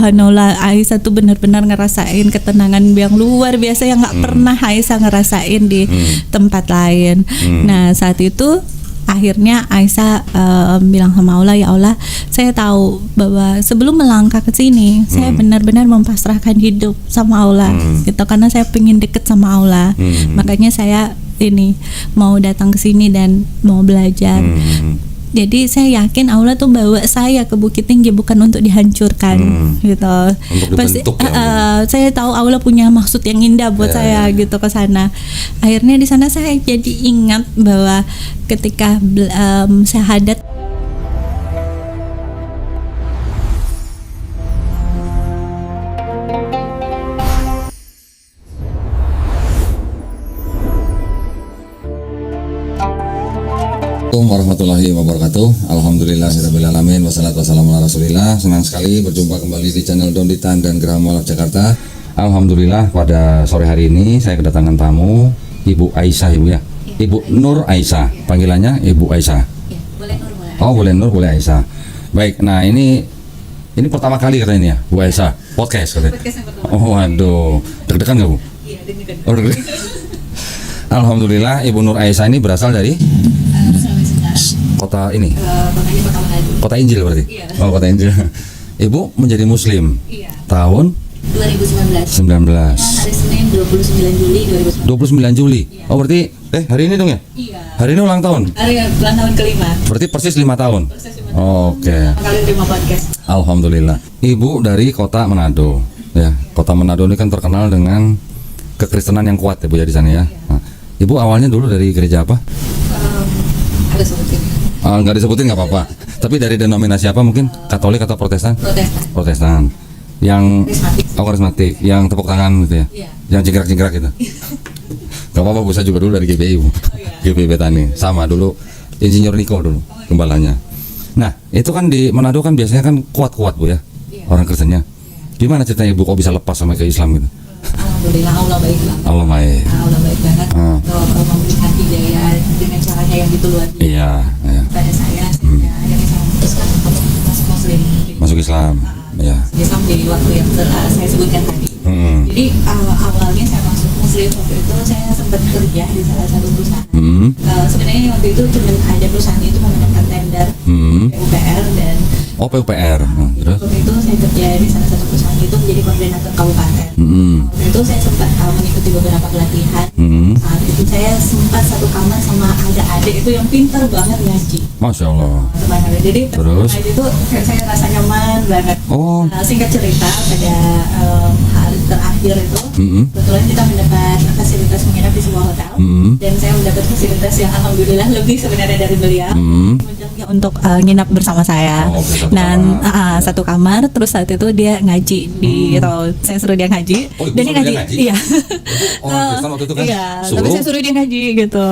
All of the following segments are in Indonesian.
subhanallah, Aisyah tuh benar-benar ngerasain ketenangan yang luar biasa yang nggak pernah Aisyah ngerasain di tempat lain. Nah saat itu akhirnya Aisyah bilang sama Allah, ya Allah, saya tahu bahwa sebelum melangkah ke sini, saya benar-benar mempasrahkan hidup sama Allah, gitu, karena saya pengen deket sama Allah. Makanya saya ini mau datang ke sini dan mau belajar. Jadi saya yakin Allah tuh bawa saya ke Bukit Tinggi bukan untuk dihancurkan, gitu. Pasti saya tahu Allah punya maksud yang indah buat saya gitu ke sana. Akhirnya di sana saya jadi ingat bahwa ketika syahadat warahmatullahi wabarakatuh. Alhamdulillahirrabbilalamin. Wassalatu wassalamu ala rasulillah. Senang sekali berjumpa kembali di channel Donditan dan Gerham Mualaf Jakarta. Alhamdulillah pada sore hari ini saya kedatangan tamu Ibu Aisyah, Ibu ya. Ibu Nur Aisyah, panggilannya Ibu Aisyah. ya, boleh Nur, boleh. Oh, boleh Nur, boleh Aisyah. Baik, nah ini pertama kali katanya ini ya, Bu Aisyah, podcast katanya. Oh, waduh, deg-degan nggak Bu? Iya, deg-degan. Oh, deg-degan. Alhamdulillah Ibu Nur Aisyah ini berasal dari kota ini, kota Injil berarti. Iya. Oh, kota Injil. Ibu menjadi Muslim tahun 2019. Hari Senin 29 Juli 2019. 29 Juli. Iya. Oh, berarti hari ini dong ya? Iya. Hari ini ulang tahun. Hari ulang tahun kelima. Berarti persis 5 tahun. Oke. Kali terima podcast. Alhamdulillah. Ibu dari kota Manado. Ya, kota Manado ini kan terkenal dengan kekristenan yang kuat ya Bu ya di sana ya. Nah, Ibu awalnya dulu dari gereja apa? Ada sebutin. Nggak disebutin nggak apa-apa. Tapi dari denominasi apa mungkin? Katolik atau Protestan? Protestan. Yang karismatik, yang tepuk tangan gitu ya. Iya. Yang jingkrak-jingkrak gitu. Gak apa-apa, Bu, saya juga dulu dari GBI, Bu. GBI Betani. Sama dulu Insinyur Niko dulu gembalanya. Nah, itu kan di Manado kan biasanya kan kuat-kuat, Bu ya. Orang Kristennya. Gimana ceritanya Ibu kok bisa lepas sama ke Islam gitu? Alhamdulillah Allah baik banget. Allah baik. Allah baik banget. Kalau memberikan hidayah dengan caranya yang gitu luar biasa. Iya, iya. Pada saya akhirnya saya memutuskan untuk masuk Muslim. Masuk Islam. Iya. Islam jadi waktu yang saya sebutkan tadi. Jadi awalnya saya masuk Muslim waktu itu saya sempat kerja di salah satu perusahaan. Sebenarnya waktu itu cuma ada perusahaan itu memenangkan tender PUPR dan PUPR. Terus? waktu itu saya kerja di salah satu perusahaan itu menjadi koordinator kabupaten. Waktu itu saya sempat mengikuti beberapa pelatihan. Saat itu saya sempat satu kamar sama adik-adik itu yang pintar banget ngaji. Masya Allah. Sebenarnya jadi Terus? ngaji itu saya rasa nyaman banget. Oh. Singkat cerita pada hari terakhir itu kebetulan kita mendapat fasilitas menginap di sebuah hotel dan saya mendapat fasilitas yang alhamdulillah lebih sebenarnya dari beliau untuk nginap bersama saya. Dan satu kamar, terus saat itu dia ngaji di saya suruh dia ngaji. Oh, dan dia ngaji. Iya. Orang Kristen waktu itu kan Iya, suruh. tapi saya suruh dia ngaji gitu.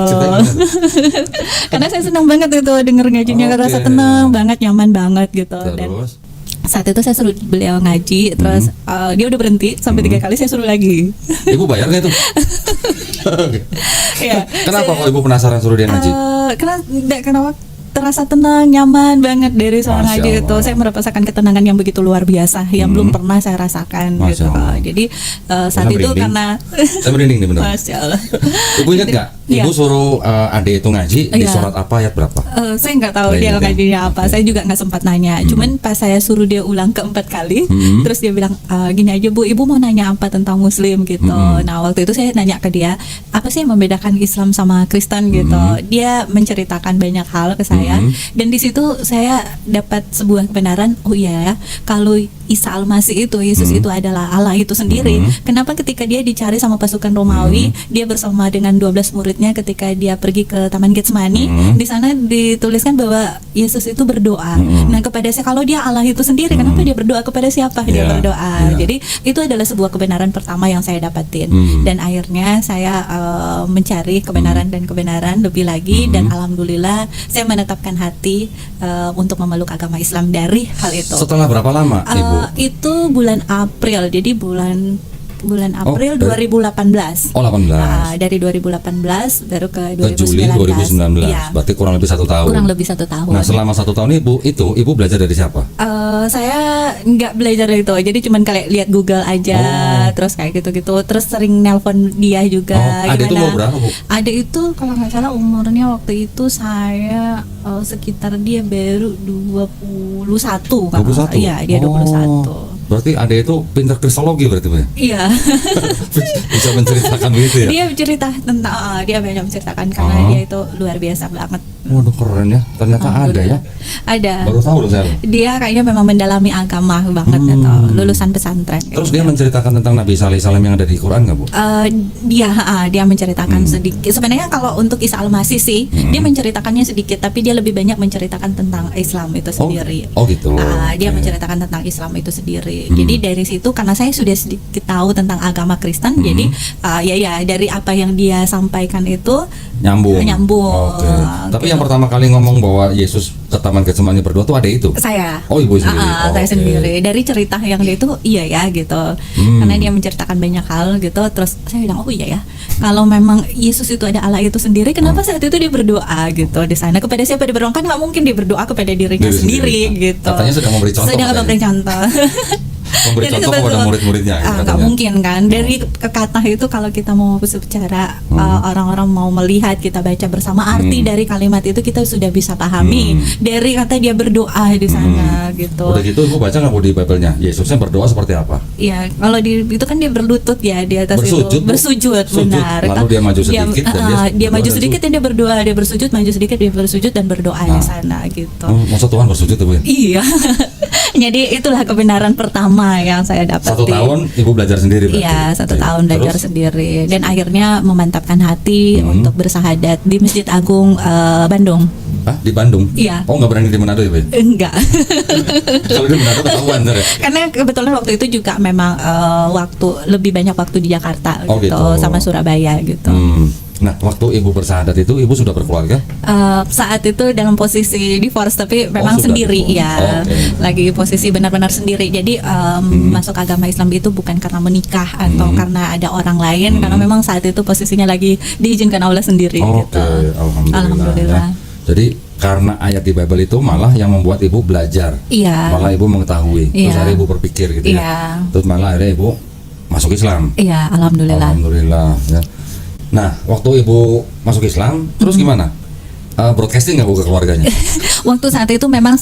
Karena saya senang banget itu denger ngajinya, rasa tenang banget, nyaman banget gitu. Dan Terus? saat itu saya suruh beliau ngaji, terus dia udah berhenti sampai 3 kali, saya suruh lagi. Ibu bayar nggak itu? Iya. Kenapa kok Ibu penasaran suruh dia ngaji? Kenapa terasa tenang, nyaman banget dari seorang Masya ngaji itu. Allah. Saya merasakan ketenangan yang begitu luar biasa yang belum pernah saya rasakan Masya gitu. Allah. Jadi saat Saya itu merinding. karena Saya merinding nih benar. Masya Allah. Ibu ingat nggak? Ibu Iya. suruh adik itu ngaji di Iya. surat apa, ayat berapa? Saya nggak tahu Nggak dia ingat ya? ngajinya apa. Oke. Saya juga nggak sempat nanya. Cuman pas saya suruh dia ulang keempat kali, terus dia bilang gini aja, Bu, Ibu mau nanya apa tentang Muslim gitu. Nah waktu itu saya nanya ke dia, apa sih yang membedakan Islam sama Kristen gitu. Dia menceritakan banyak hal ke saya, dan di situ saya dapat sebuah kebenaran. Oh iya ya, kalau Isa Al-Masih itu, Yesus itu adalah Allah itu sendiri. Kenapa ketika dia dicari sama pasukan Romawi, dia bersama dengan 12 muridnya ketika dia pergi ke Taman Getsemani, di sana dituliskan bahwa Yesus itu berdoa. Nah kepada saya, kalau dia Allah itu sendiri, kenapa dia berdoa kepada siapa? Dia berdoa. Jadi itu adalah sebuah kebenaran pertama yang saya dapatin. Dan akhirnya saya mencari kebenaran dan kebenaran lebih lagi, dan alhamdulillah saya menetapkan hati untuk memeluk agama Islam dari hal itu. Setelah berapa lama Ibu? Itu bulan April, jadi bulan bulan April dari- 2018. Oh 18 Dari 2018 baru ke ke Juli 2019. Iya, Berarti kurang lebih 1 tahun. kurang lebih 1 tahun. Nah selama 1 tahun ibu belajar dari siapa? Saya nggak belajar dari itu, jadi cuman kayak lihat Google aja, terus kayak gitu-gitu, terus sering nelpon dia juga. Adik itu gimana. umur berapa, Bu? Adik itu kalau nggak salah umurnya waktu itu saya sekitar dia baru 21. 21? Iya, dia 21. Berarti adik itu pintar kristologi berarti, Bu? Iya. Bisa menceritakan begitu ya? Dia cerita tentang dia banyak menceritakan karena dia itu luar biasa banget. Waduh keren ya, ternyata ada ya. Ada. Baru tahu loh saya. Dia kayaknya memang mendalami agama banget gitu, lulusan pesantren. Terus dia menceritakan tentang Nabi Isa alaihissalam yang ada di Quran nggak, Bu? Dia menceritakan sedikit. Sebenarnya kalau untuk Isa al-Masih sih, dia menceritakannya sedikit, tapi dia lebih banyak menceritakan tentang Islam itu sendiri. Oh gitu. Dia menceritakan tentang Islam itu sendiri. Jadi dari situ karena saya sudah sedikit tahu tentang agama Kristen, jadi ya dari apa yang dia sampaikan itu Nyambung. Nyambung. Oke. Tapi Gitu. yang pertama kali ngomong bahwa Yesus ke Taman Getsemani berdoa tuh ada itu. Saya. Oh ibu sendiri. Saya Oke. sendiri. Dari cerita yang dia itu iya ya gitu. Karena dia menceritakan banyak hal gitu. Terus saya bilang oh iya ya. Kalau memang Yesus itu ada Allah itu sendiri, kenapa saat itu dia berdoa gitu di sana kepada siapa dia berdoa? Kan nggak mungkin dia berdoa kepada dirinya Diri sendiri sendiri. gitu. Katanya sedang memberi contoh. Sedang katanya. memberi contoh. Memberi Jadi contoh kepada sebetulnya- murid-muridnya. gitu Nggak katanya. mungkin kan. Dari kata itu kalau kita mau berbicara orang-orang mau melihat, kita baca bersama arti dari kalimat itu kita sudah bisa pahami. Dari kata dia berdoa di sana gitu. Udah gitu ibu baca nggak Bu di Bible-nya? Yesusnya berdoa seperti apa? Ya, kalau itu kan dia berlutut ya di atas Bersujud, itu. Bu. Bersujud, Sujud. benar. Lalu dia maju sedikit dan dia dia berdoa maju dan sedikit dan dia berdoa, dia bersujud, maju sedikit dia bersujud dan berdoa di sana gitu. Masa Tuhan bersujud tuh Bu? Iya. Jadi itulah kebenaran pertama yang saya dapat. 1 tahun ibu belajar sendiri berarti? Iya, 1 Oke. tahun belajar Terus? sendiri dan akhirnya memantapkan hati untuk bersahadat di Masjid Agung Bandung. Hah? Di Bandung? Iya. Oh nggak berani di Manado ya Bu? Enggak. Kalau di Manado ketahuan ntar ya? Karena kebetulan waktu itu juga memang lebih banyak waktu di Jakarta Oh, gitu, gitu. sama Surabaya gitu. Nah waktu ibu bersahadat itu ibu sudah berkeluarga? Saat itu dalam posisi divorce tapi memang sudah sendiri divorce. ya. Oke. Lagi posisi benar-benar sendiri. Jadi masuk agama Islam itu bukan karena menikah atau karena ada orang lain, karena memang saat itu posisinya lagi diizinkan Allah sendiri Oke, gitu. alhamdulillah. Ya. Jadi karena ayat di Bible itu malah yang membuat ibu belajar, Iya. malah ibu mengetahui, terus Iya. akhirnya ibu berpikir gitu Iya. ya, terus malah akhirnya ibu masuk Islam. Iya, alhamdulillah. Alhamdulillah. Ya. Nah, waktu ibu masuk Islam, terus gimana? Broadcasting nggak bu ke keluarganya? Waktu saat itu memang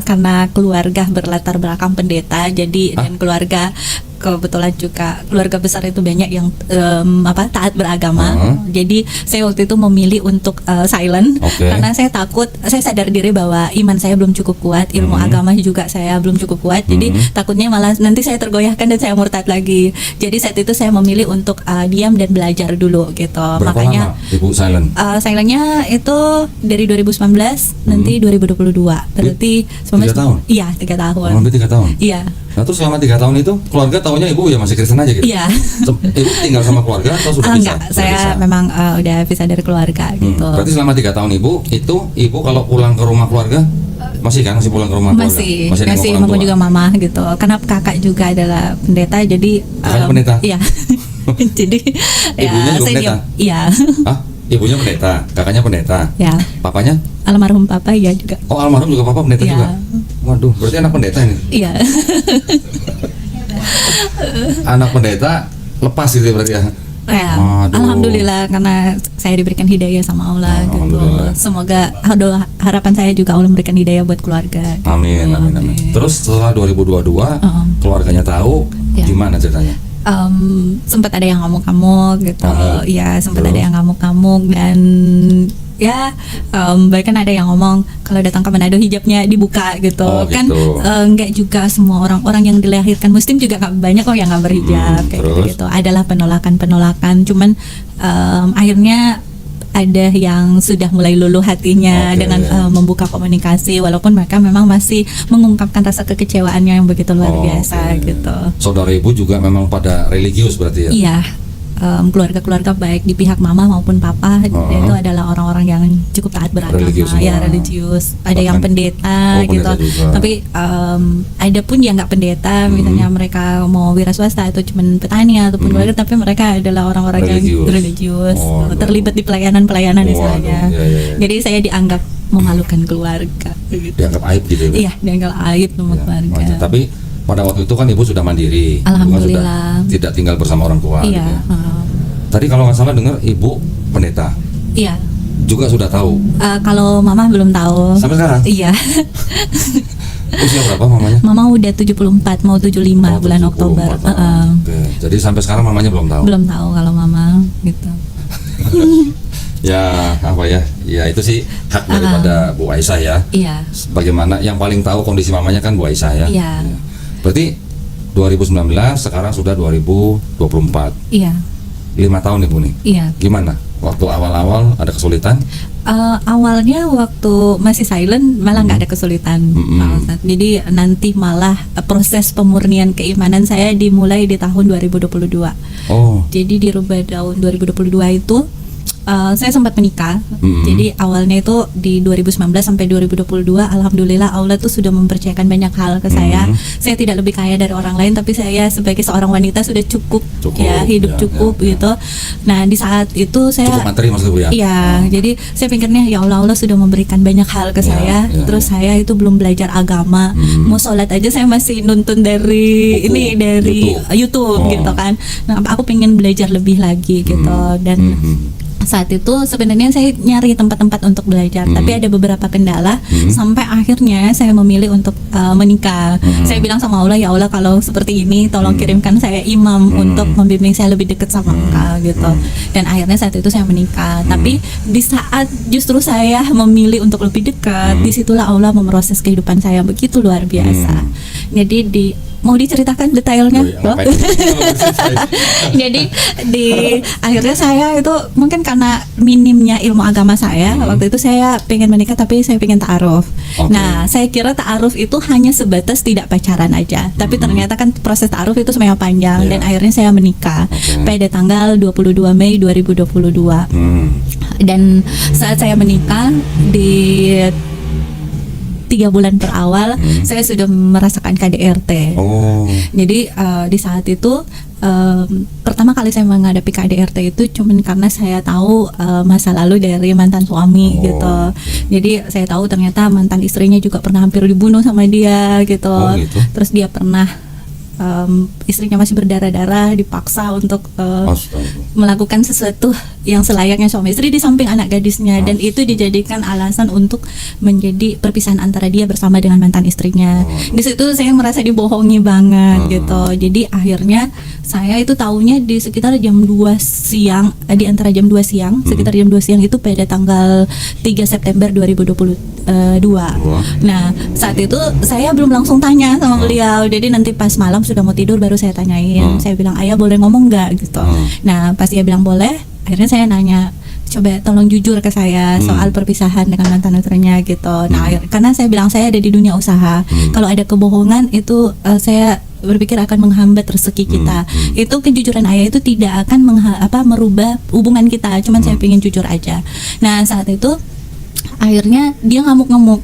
karena keluarga berlatar belakang pendeta, jadi dan keluarga kebetulan juga keluarga besar itu banyak yang taat beragama. Jadi saya waktu itu memilih untuk silent Oke. karena saya takut, saya sadar diri bahwa iman saya belum cukup kuat, ilmu agama juga saya belum cukup kuat. Jadi takutnya malah nanti saya tergoyahkan dan saya murtad lagi. Jadi saat itu saya memilih untuk diam dan belajar dulu gitu. Berapa Makanya lama ibu silent? silentnya itu dari 2019 nanti 2022 berarti 3 tahun? Iya 3 tahun. Kurang lebih 3 tahun. Iya. Nah, terus selama 3 tahun itu keluarga taunya ibu ya masih Kristen aja gitu? Iya. Ibu tinggal sama keluarga atau sudah pisah? Enggak, Sudah saya pisah? memang udah pisah dari keluarga gitu. Berarti selama 3 tahun ibu kalau pulang ke rumah keluarga masih pulang ke rumah Masih keluarga? Nengok orang mama tua? juga mama gitu. Karena kakak juga adalah pendeta jadi Kakaknya pendeta? Iya. Jadi Ibunya juga saya pendeta? Iya. Hah? Ibunya pendeta, kakaknya pendeta, Ya. papanya? Almarhum papa ya juga. Oh almarhum juga papa pendeta Iya. juga? Waduh, berarti anak pendeta ini? Iya. Anak pendeta lepas gitu berarti ya? Ya, Waduh. alhamdulillah karena saya diberikan hidayah sama Allah gitu. Alhamdulillah. Semoga harapan saya juga Allah memberikan hidayah buat keluarga. gitu. Amin, amin, amin. Terus setelah 2022, keluarganya tahu, Ya. gimana ceritanya? Sempat ada yang ngamuk-ngamuk gitu, ya sempat Terus? ada yang ngamuk-ngamuk dan ya bahkan ada yang ngomong kalau datang ke Manado hijabnya dibuka gitu. Oh, Kan gitu. nggak juga semua orang-orang yang dilahirkan muslim juga nggak banyak kok yang nggak berhijab kayak terus? gitu. Adalah penolakan, cuman akhirnya ada yang sudah mulai luluh hatinya Oke. dengan membuka komunikasi walaupun mereka memang masih mengungkapkan rasa kekecewaannya yang begitu luar biasa Oke. gitu. Saudara ibu juga memang pada religius berarti ya? Iya, keluarga-keluarga baik di pihak mama maupun papa itu adalah orang-orang yang cukup taat beragama, Religius semua. ya religius. Ada yang Bahkan- pendeta pendeta gitu. juga. Tapi ada pun yang nggak pendeta, misalnya mereka mau wira swasta atau cuman petani ataupun keluarga, tapi mereka adalah orang-orang yang Religius. religius, Oh, terlibat di pelayanan-pelayanan Waduh, misalnya. iya, iya. Jadi saya dianggap memalukan keluarga. Gitu. Dianggap aib gitu ya. Iya, dianggap aib sama Ya, keluarga. wajar. Tapi pada waktu itu kan ibu sudah mandiri, Ibu kan Alhamdulillah. sudah tidak tinggal bersama orang tua. Iya, gitu ya. Tadi kalau nggak salah dengar ibu pendeta iya. juga sudah tahu. Kalau mama belum tahu. Sampai sekarang Iya. usia berapa mamanya? Mama udah 74 mau 75 Oh, bulan 74 Oktober. tahun. Oke. Jadi sampai sekarang mamanya belum tahu. Belum tahu kalau mama gitu. Ya apa ya? Ya itu sih hak daripada Bu Aisyah ya. Iya. Bagaimana yang paling tahu kondisi mamanya kan Bu Aisyah ya. Iya. Berarti 2019 sekarang sudah 2024. Iya. 5 tahun ibu nih. Iya. Gimana? Waktu awal-awal ada kesulitan? Awalnya waktu masih silent malah nggak ada kesulitan, Pak Ustadz. Jadi nanti malah proses pemurnian keimanan saya dimulai di tahun 2022. Oh. Jadi dirubah tahun 2022 itu saya sempat menikah. Jadi awalnya itu di 2019 sampai 2022 alhamdulillah Allah tuh sudah mempercayakan banyak hal ke saya. Saya tidak lebih kaya dari orang lain, tapi saya sebagai seorang wanita sudah cukup ya, hidup ya, cukup ya, ya. gitu. Nah, di saat itu saya Cukup materi maksud Bu ya? iya, jadi saya pikirnya ya Allah sudah memberikan banyak hal ke Ya, saya. ya, Terus saya itu belum belajar agama. Mau sholat aja saya masih nuntun dari Buku, dari YouTube Oh. gitu kan. Nah, aku pengen belajar lebih lagi gitu dan saat itu sebenarnya saya nyari tempat-tempat untuk belajar, tapi ada beberapa kendala sampai akhirnya saya memilih untuk menikah. Saya bilang sama Allah, ya Allah kalau seperti ini tolong kirimkan saya imam untuk membimbing saya lebih dekat sama Engkau gitu. Dan akhirnya saat itu saya menikah. Tapi di saat justru saya memilih untuk lebih dekat, disitulah Allah memproses kehidupan saya begitu luar biasa. Jadi mau diceritakan detailnya? Oh, iya, ngapain? Kalau bercerita. Jadi di akhirnya saya itu mungkin karena minimnya ilmu agama saya, waktu itu saya pengen menikah tapi saya pengen ta'aruf. Oke. Nah, saya kira ta'aruf itu hanya sebatas tidak pacaran aja, tapi ternyata kan proses ta'aruf itu sebenarnya panjang. Iya. Dan akhirnya saya menikah pada tanggal 22 Mei 2022. Dan saat saya menikah di 3 bulan per awal saya sudah merasakan KDRT. Oh. Jadi di saat itu pertama kali saya menghadapi KDRT itu cuman karena saya tahu masa lalu dari mantan suami gitu. Jadi saya tahu ternyata mantan istrinya juga pernah hampir dibunuh sama dia gitu. Oh, gitu. Terus dia pernah istrinya masih berdarah-darah dipaksa untuk Astaga. melakukan sesuatu yang selayaknya suami istri di samping anak gadisnya, dan itu dijadikan alasan untuk menjadi perpisahan antara dia bersama dengan mantan istrinya. Di situ saya merasa dibohongi banget gitu. Jadi akhirnya saya itu tahunya di sekitar jam 2 siang, di antara jam 2 siang, sekitar jam 2 siang itu pada tanggal 3 September 2022. Nah, saat itu saya belum langsung tanya sama beliau. Jadi nanti pas malam sudah mau tidur baru saya tanyain. Saya bilang, "Ayah boleh ngomong nggak?" gitu. Nah, pas dia bilang boleh, akhirnya saya nanya, "Coba tolong jujur ke saya soal perpisahan dengan mantan istrinya," gitu. Nah, karena saya bilang saya ada di dunia usaha. Kalau ada kebohongan itu saya berpikir akan menghambat rezeki kita. Itu kejujuran ayah itu tidak akan merubah hubungan kita. Cuman saya pengen jujur aja. Nah, saat itu akhirnya dia ngamuk-ngamuk.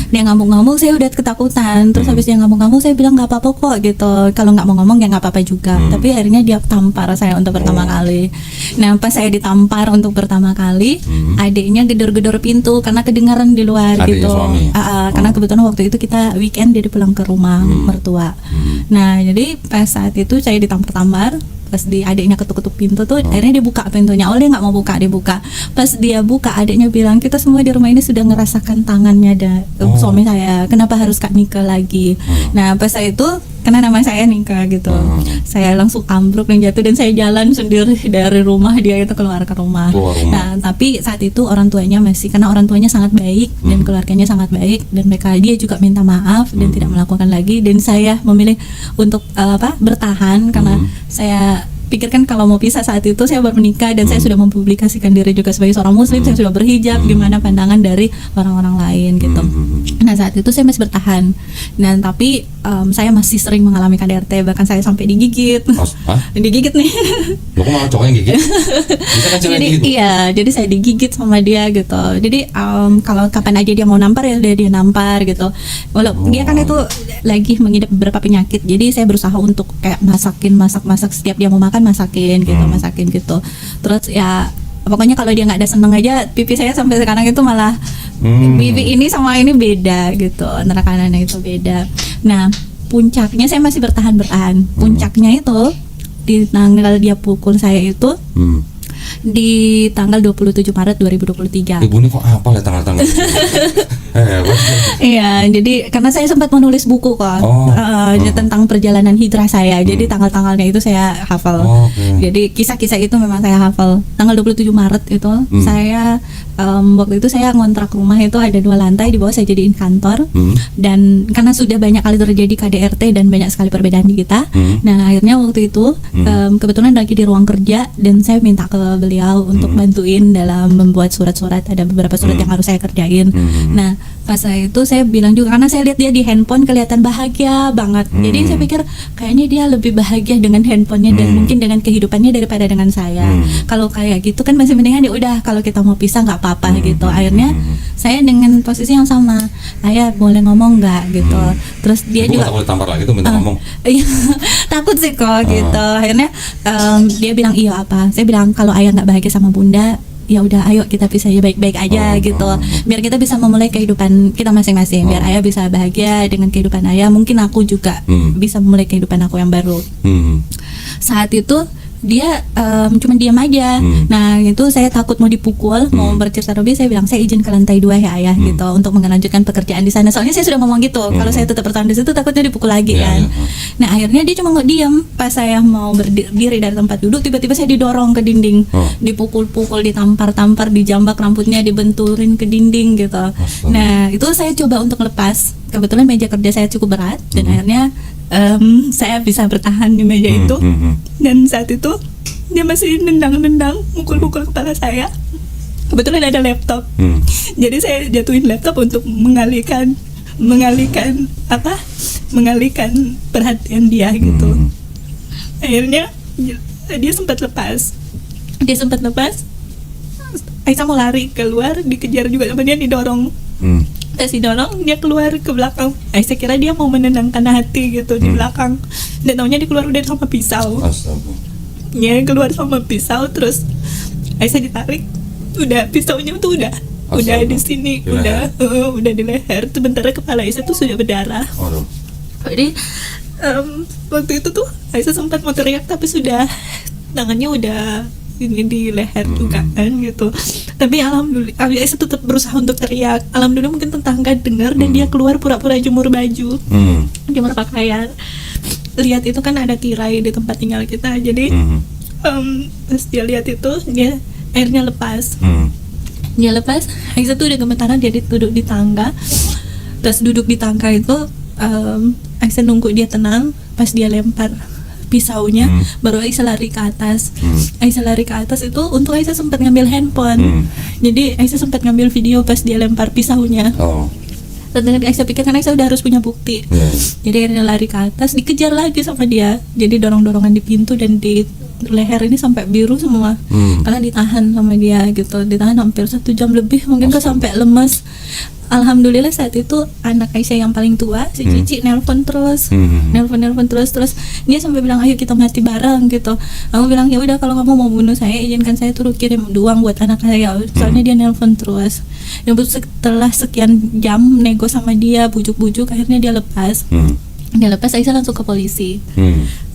Dia ngamuk-ngamuk, saya udah ketakutan. Terus habis dia ngamuk-ngamuk, saya bilang nggak apa-apa kok gitu. Kalau nggak mau ngomong ya nggak apa-apa juga. Tapi akhirnya dia tampar saya untuk pertama kali. Nah, pas saya ditampar untuk pertama kali, adiknya gedor-gedor pintu karena kedengaran di luar Adiknya gitu. suami? Karena kebetulan waktu itu kita weekend dia pulang ke rumah mertua. Nah, jadi pas saat itu saya ditampar-tampar. Pas adiknya ketuk-ketuk pintu tuh, akhirnya dia buka pintunya. Oh, dia nggak mau buka, dia buka. Pas dia buka, adiknya bilang, "Kita semua di rumah ini sudah ngerasakan tangannya suami saya. Kenapa harus Kak Nika lagi?" Nah, pas saya itu karena nama saya Nika gitu, saya langsung ambruk dan jatuh, dan saya jalan sendiri dari rumah, dia itu keluar ke rumah. Nah, tapi saat itu orang tuanya karena orang tuanya sangat baik dan keluarganya sangat baik, dan dia juga minta maaf dan tidak melakukan lagi. Dan saya memilih untuk bertahan karena saya pikirkan kalau mau pisah saat itu saya baru menikah dan saya sudah mempublikasikan diri juga sebagai seorang muslim, saya sudah berhijab, gimana pandangan dari orang-orang lain gitu. Nah, saat itu saya masih bertahan. Dan tapi saya masih sering mengalami KDRT, bahkan saya sampai digigit. Hah? Digigit nih. Lo kok malah cowok yang gigit? Bisa kan cewek Jadi gitu? iya, jadi saya digigit sama dia gitu. Jadi kalau kapan aja dia mau nampar ya dia nampar gitu. Walau dia kan itu lagi mengidap beberapa penyakit. Jadi saya berusaha untuk kayak masak setiap dia mau makan masakin gitu. Terus ya pokoknya kalau dia nggak ada seneng aja, pipi saya sampai sekarang itu malah pipi ini sama ini beda gitu, antara kanannya itu beda. Nah puncaknya saya masih bertahan. Puncaknya itu di tanggal dia pukul saya itu di tanggal 27 Maret 2023. Ibu ini kok hafal ya tanggal-tanggal? Iya, jadi karena saya sempat menulis buku kok tentang perjalanan hijrah saya. Jadi tanggal-tanggalnya itu saya hafal. Jadi kisah-kisah itu memang saya hafal. Tanggal 27 Maret itu saya waktu itu saya ngontrak rumah itu ada 2 lantai, di bawah saya jadiin kantor. Dan karena sudah banyak kali terjadi KDRT dan banyak sekali perbedaan di kita. Nah, akhirnya waktu itu kebetulan lagi di ruang kerja dan saya minta ke beliau untuk bantuin dalam membuat surat-surat. Ada beberapa surat yang harus saya kerjain. Nah, pas itu saya bilang juga karena saya lihat dia di handphone kelihatan bahagia banget. Jadi saya pikir kayaknya dia lebih bahagia dengan handphonenya dan mungkin dengan kehidupannya daripada dengan saya. Kalau kayak gitu kan masih mendingan ya udah kalau kita mau pisah nggak apa-apa gitu. Akhirnya saya dengan posisi yang sama, ayah boleh ngomong nggak gitu. Terus dia Ibu juga nggak boleh tampar lagi tuh minta ngomong. Iya, takut sih kok gitu. Akhirnya dia bilang iya apa. Saya bilang kalau ayah nggak bahagia sama bunda, ya udah ayo kita pisah ya baik-baik aja gitu. Biar kita bisa memulai kehidupan kita masing-masing. Biar ayah bisa bahagia dengan kehidupan ayah, mungkin aku juga bisa memulai kehidupan aku yang baru. Saat itu dia cuma diam aja. Nah itu saya takut mau dipukul, mau bercerita lebih. Saya bilang saya izin ke lantai 2 ya ayah gitu untuk melanjutkan pekerjaan di sana. Soalnya saya sudah ngomong gitu. Kalau saya tetap bertahan di situ takutnya dipukul lagi kan. Nah akhirnya dia cuma nggak diam. Pas saya mau berdiri dari tempat duduk, tiba-tiba saya didorong ke dinding, dipukul-pukul, ditampar-tampar, dijambak rambutnya, dibenturin ke dinding gitu. Nah itu saya coba untuk lepas. Kebetulan meja kerja saya cukup berat dan akhirnya saya bisa bertahan di meja itu. Dan saat itu dia masih nendang-nendang, mukul-mukul kepala saya. Kebetulan ada laptop, jadi saya jatuhin laptop untuk mengalihkan perhatian dia gitu. Akhirnya dia sempat lepas. Aisyah mau lari keluar, dikejar juga sama dia, didorong. Pas didorong dia keluar ke belakang. Aisyah kira dia mau menenangkan hati gitu di belakang. Dan taunya dia keluar udah sama pisau. Dia keluar sama pisau, terus Aisyah ditarik. Udah pisaunya tuh udah di sini, udah di leher. Sementara kepala Aisyah tuh sudah berdarah. Jadi waktu itu tuh Aisyah sempat mau teriak tapi sudah tangannya udah ini di leher juga kan gitu. Tapi alhamdulillah Aisyah tetap berusaha untuk teriak. Alhamdulillah mungkin tetangga dengar dan dia keluar pura-pura jemur baju, jemur pakaian. Lihat itu kan ada tirai di tempat tinggal kita. Jadi pas dia lihat itu dia akhirnya lepas. Dia lepas. Aisyah tuh udah gemetaran, dia duduk di tangga. Terus duduk di tangga itu Aisyah nunggu dia tenang. Pas dia lempar pisaunya, baru Aisyah lari ke atas. Aisyah lari ke atas itu untuk Aisyah sempat ngambil handphone. Jadi Aisyah sempat ngambil video pas dia lempar pisaunya. Dan Aisyah pikir kan Aisyah udah harus punya bukti. Jadi akhirnya lari ke atas, dikejar lagi sama dia. Jadi dorong-dorongan di pintu dan di leher ini sampai biru semua. Karena ditahan sama dia gitu. Ditahan hampir 1 jam lebih, mungkin kan sampai lemes. Alhamdulillah saat itu anak Aisyah yang paling tua, si Cici, nelpon terus, terus dia sampai bilang ayo kita mati bareng gitu. Aku bilang ya udah kalau kamu mau bunuh saya, izinkan saya turut kirim uang buat anak saya. Soalnya dia nelpon terus. Dan setelah sekian jam nego sama dia, bujuk-bujuk, akhirnya dia lepas. Dia lepas, Aisyah langsung ke polisi.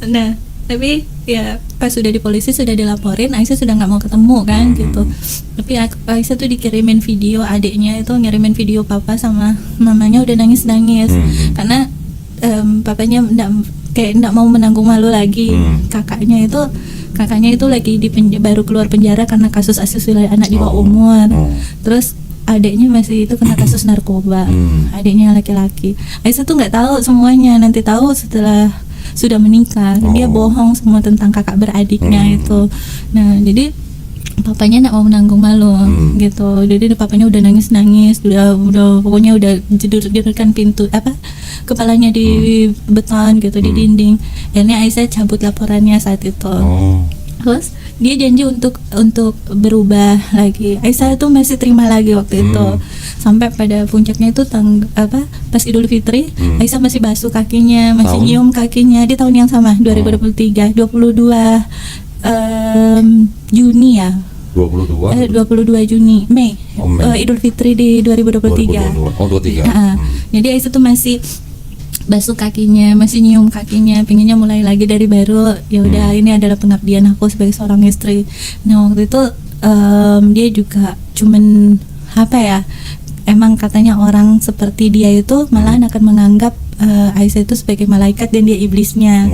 Nah tapi ya pas sudah di polisi sudah dilaporin, Aisyah sudah nggak mau ketemu kan gitu. Tapi Aisyah tuh dikirimin video, adiknya itu ngirimin video papa sama mamanya udah nangis karena papanya nggak mau menanggung malu lagi. Kakaknya itu lagi baru keluar penjara karena kasus asusila anak di bawah umur. Terus adiknya masih itu kena kasus narkoba. Adiknya laki-laki. Aisyah tuh nggak tahu semuanya, nanti tahu setelah sudah menikah. Dia bohong semua tentang kakak beradiknya itu. Nah jadi papanya nggak mau menanggung malu gitu. Jadi papanya udah nangis udah pokoknya udah jedurkan pintu kepalanya di beton gitu, di dinding. Akhirnya Aisyah cabut laporannya saat itu. Terus dia janji untuk berubah lagi. Aisyah tuh masih terima lagi waktu itu. Sampai pada puncaknya itu pas Idul Fitri, Aisyah masih basuh kakinya, masih nyium kakinya di tahun yang sama 2023 22 Juni ya. 22 Juni Mei. Idul Fitri di 2023. 23. Jadi Aisyah tuh masih basuh kakinya, masih nyium kakinya, pengennya mulai lagi dari baru. Ya udah, ini adalah pengabdian aku sebagai seorang istri. Nah waktu itu dia juga cuman emang katanya orang seperti dia itu malahan akan menganggap Aisyah itu sebagai malaikat dan dia iblisnya.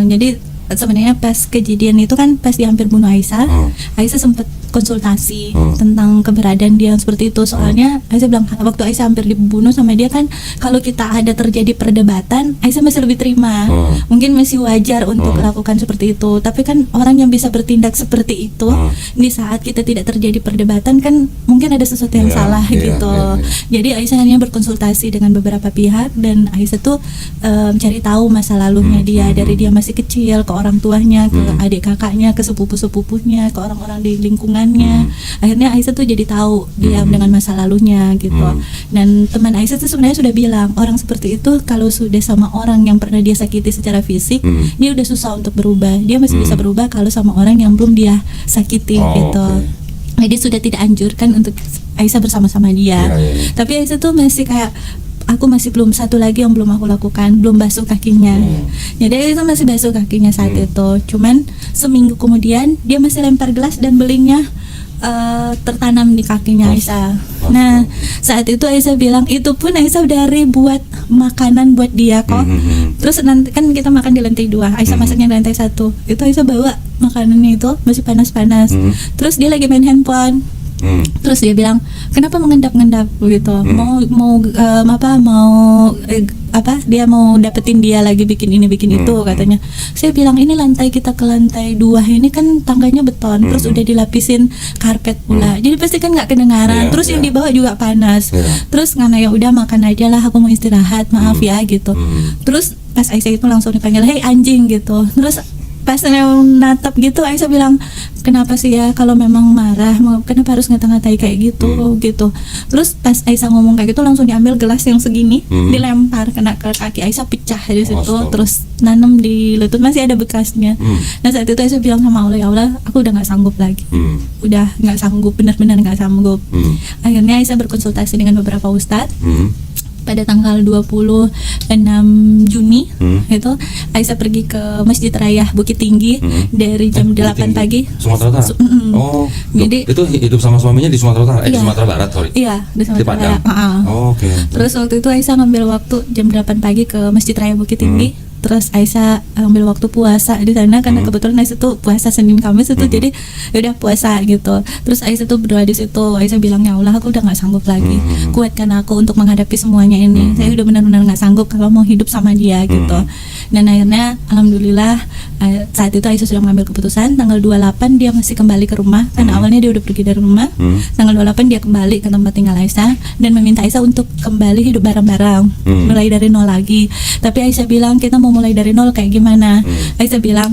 Jadi sebenarnya pas kejadian itu kan pas dia hampir bunuh Aisyah, Aisyah sempat konsultasi tentang keberadaan dia seperti itu. Soalnya Aisyah bilang waktu Aisyah hampir dibunuh sama dia kan, kalau kita ada terjadi perdebatan, Aisyah masih lebih terima, mungkin masih wajar untuk lakukan seperti itu. Tapi kan orang yang bisa bertindak seperti itu di saat kita tidak terjadi perdebatan kan mungkin ada sesuatu yang salah gitu. Jadi Aisyah hanya berkonsultasi dengan beberapa pihak dan Aisyah tuh cari tahu masa lalunya dia, dari dia masih kecil ke orang tuanya, ke adik kakaknya, ke sepupu-sepupunya, ke orang-orang di lingkungan. Akhirnya Aisyah tuh jadi tahu dia dengan masa lalunya gitu. Dan teman Aisyah tuh sebenarnya sudah bilang orang seperti itu kalau sudah sama orang yang pernah dia sakiti secara fisik, dia udah susah untuk berubah. Dia masih bisa berubah kalau sama orang yang belum dia sakiti gitu. Jadi sudah tidak anjurkan untuk Aisyah bersama-sama dia. Tapi Aisyah tuh masih kayak, aku masih belum, satu lagi yang belum aku lakukan, belum basuh kakinya. Jadi itu masih basuh kakinya saat itu. Cuman seminggu kemudian dia masih lempar gelas dan belingnya tertanam di kakinya Aisyah. Nah saat itu Aisyah bilang itu pun Aisyah udah buat makanan buat dia kok. Terus nanti kan kita makan di lantai 2, Aisyah masaknya di lantai 1. Itu Aisyah bawa makanannya itu masih panas-panas. Terus dia lagi main handphone. Terus dia bilang kenapa mengendap-endap gitu, dia mau dapetin dia lagi bikin ini bikin itu katanya. Saya bilang ini lantai kita ke lantai 2 ini kan tangganya beton, terus udah dilapisin karpet pula, jadi pasti kan nggak kedengaran. Terus yang dibawa juga panas. Terus ngana ya udah makan aja lah, aku mau istirahat, maaf ya gitu. Terus pas Aisyah itu langsung dipanggil, hei anjing gitu. Terus pas natap gitu Aisyah bilang kenapa sih ya kalau memang marah kenapa harus ngata-ngatai kayak gitu gitu. Terus pas Aisyah ngomong kayak gitu langsung diambil gelas yang segini dilempar kena ke kaki Aisyah, pecah di situ. Terus nanam di lutut, masih ada bekasnya. Nah saat itu Aisyah bilang sama Allah, ya Allah aku udah nggak sanggup lagi, udah nggak sanggup, benar-benar nggak sanggup. Akhirnya Aisyah berkonsultasi dengan beberapa ustadz. Pada tanggal 26 Juni itu Aisyah pergi ke Masjid Raya Bukit Tinggi dari jam 8 pagi. Sumatera Utara. Jadi itu hidup sama suaminya di Sumatera Utara, di Sumatera Barat, sorry. Iya, di Sumatera Barat. Oke. Terus waktu itu Aisyah ngambil waktu jam 8 pagi ke Masjid Raya Bukit Tinggi. Terus Aisyah ambil waktu puasa di sana karena kebetulan Aisyah tuh puasa Senin Kamis itu, jadi udah puasa gitu. Terus Aisyah tuh berdoa di situ. Aisyah bilang, ya Allah aku udah nggak sanggup lagi, kuatkan aku untuk menghadapi semuanya ini. Saya udah benar-benar nggak sanggup kalau mau hidup sama dia gitu. Dan akhirnya alhamdulillah saat itu Aisyah sudah mengambil keputusan. Tanggal 28 dia masih kembali ke rumah karena awalnya dia udah pergi dari rumah. Tanggal 28 dia kembali ke tempat tinggal Aisyah dan meminta Aisyah untuk kembali hidup bareng-bareng, mulai dari nol lagi. Tapi Aisyah bilang kita mau mulai dari nol kayak gimana? Aisyah bilang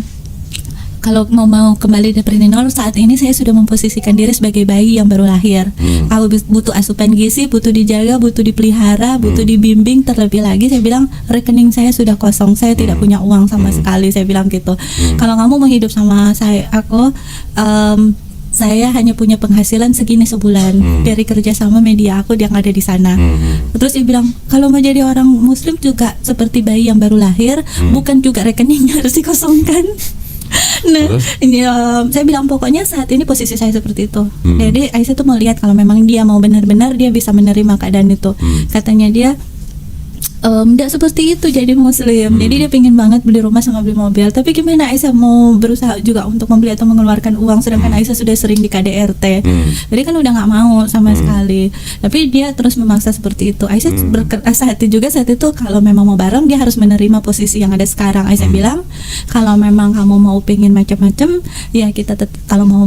kalau mau kembali dari nol, saat ini saya sudah memposisikan diri sebagai bayi yang baru lahir. Aku butuh asupan gizi, butuh dijaga, butuh dipelihara, butuh dibimbing. Terlebih lagi saya bilang rekening saya sudah kosong, saya tidak punya uang sama sekali. Saya bilang gitu. Kalau kamu mau hidup sama saya hanya punya penghasilan segini sebulan dari kerjasama media aku yang ada di sana. Terus dia bilang kalau mau jadi orang muslim juga seperti bayi yang baru lahir, bukan juga rekeningnya harus dikosongkan. Nah, saya bilang pokoknya saat ini posisi saya seperti itu. Jadi Aisyah tuh melihat kalau memang dia mau benar-benar dia bisa menerima keadaan itu. Katanya dia tidak seperti itu jadi muslim. Jadi dia pengen banget beli rumah sama beli mobil. Tapi gimana Aisyah mau berusaha juga untuk membeli atau mengeluarkan uang, sedangkan Aisyah sudah sering di KDRT. Jadi kan udah nggak mau sama sekali. Tapi dia terus memaksa seperti itu. Aisyah berkeras hati juga saat itu kalau memang mau bareng dia harus menerima posisi yang ada sekarang. Aisyah bilang kalau memang kamu mau pengen macam-macam ya kita kalau mau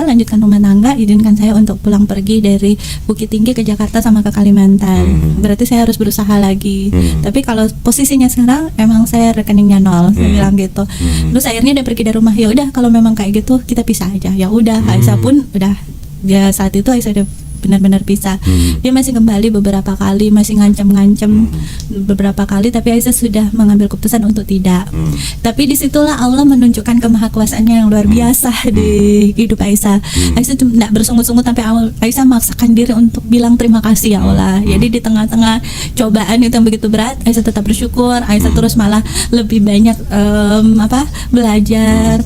lanjutkan rumah tangga, izinkan saya untuk pulang pergi dari Bukit Tinggi ke Jakarta sama ke Kalimantan. Berarti saya harus berusaha lagi. Tapi kalau posisinya sekarang emang saya rekeningnya nol, saya bilang gitu. Terus akhirnya dia pergi dari rumah, ya udah kalau memang kayak gitu kita pisah aja. Ya udah, Aisyah pun udah, ya saat itu Aisyah udah benar-benar pisah. Dia masih kembali beberapa kali, masih ngancam-ngancam beberapa kali, tapi Aisyah sudah mengambil keputusan untuk tidak. Tapi disitulah Allah menunjukkan kemahakuasaannya yang luar biasa di hidup Aisyah. Aisyah cuma tidak bersungut-sungut sampai Aisyah memaksakan diri untuk bilang terima kasih ya Allah. Jadi di tengah-tengah cobaan itu yang begitu berat, Aisyah tetap bersyukur. Aisyah terus malah lebih banyak belajar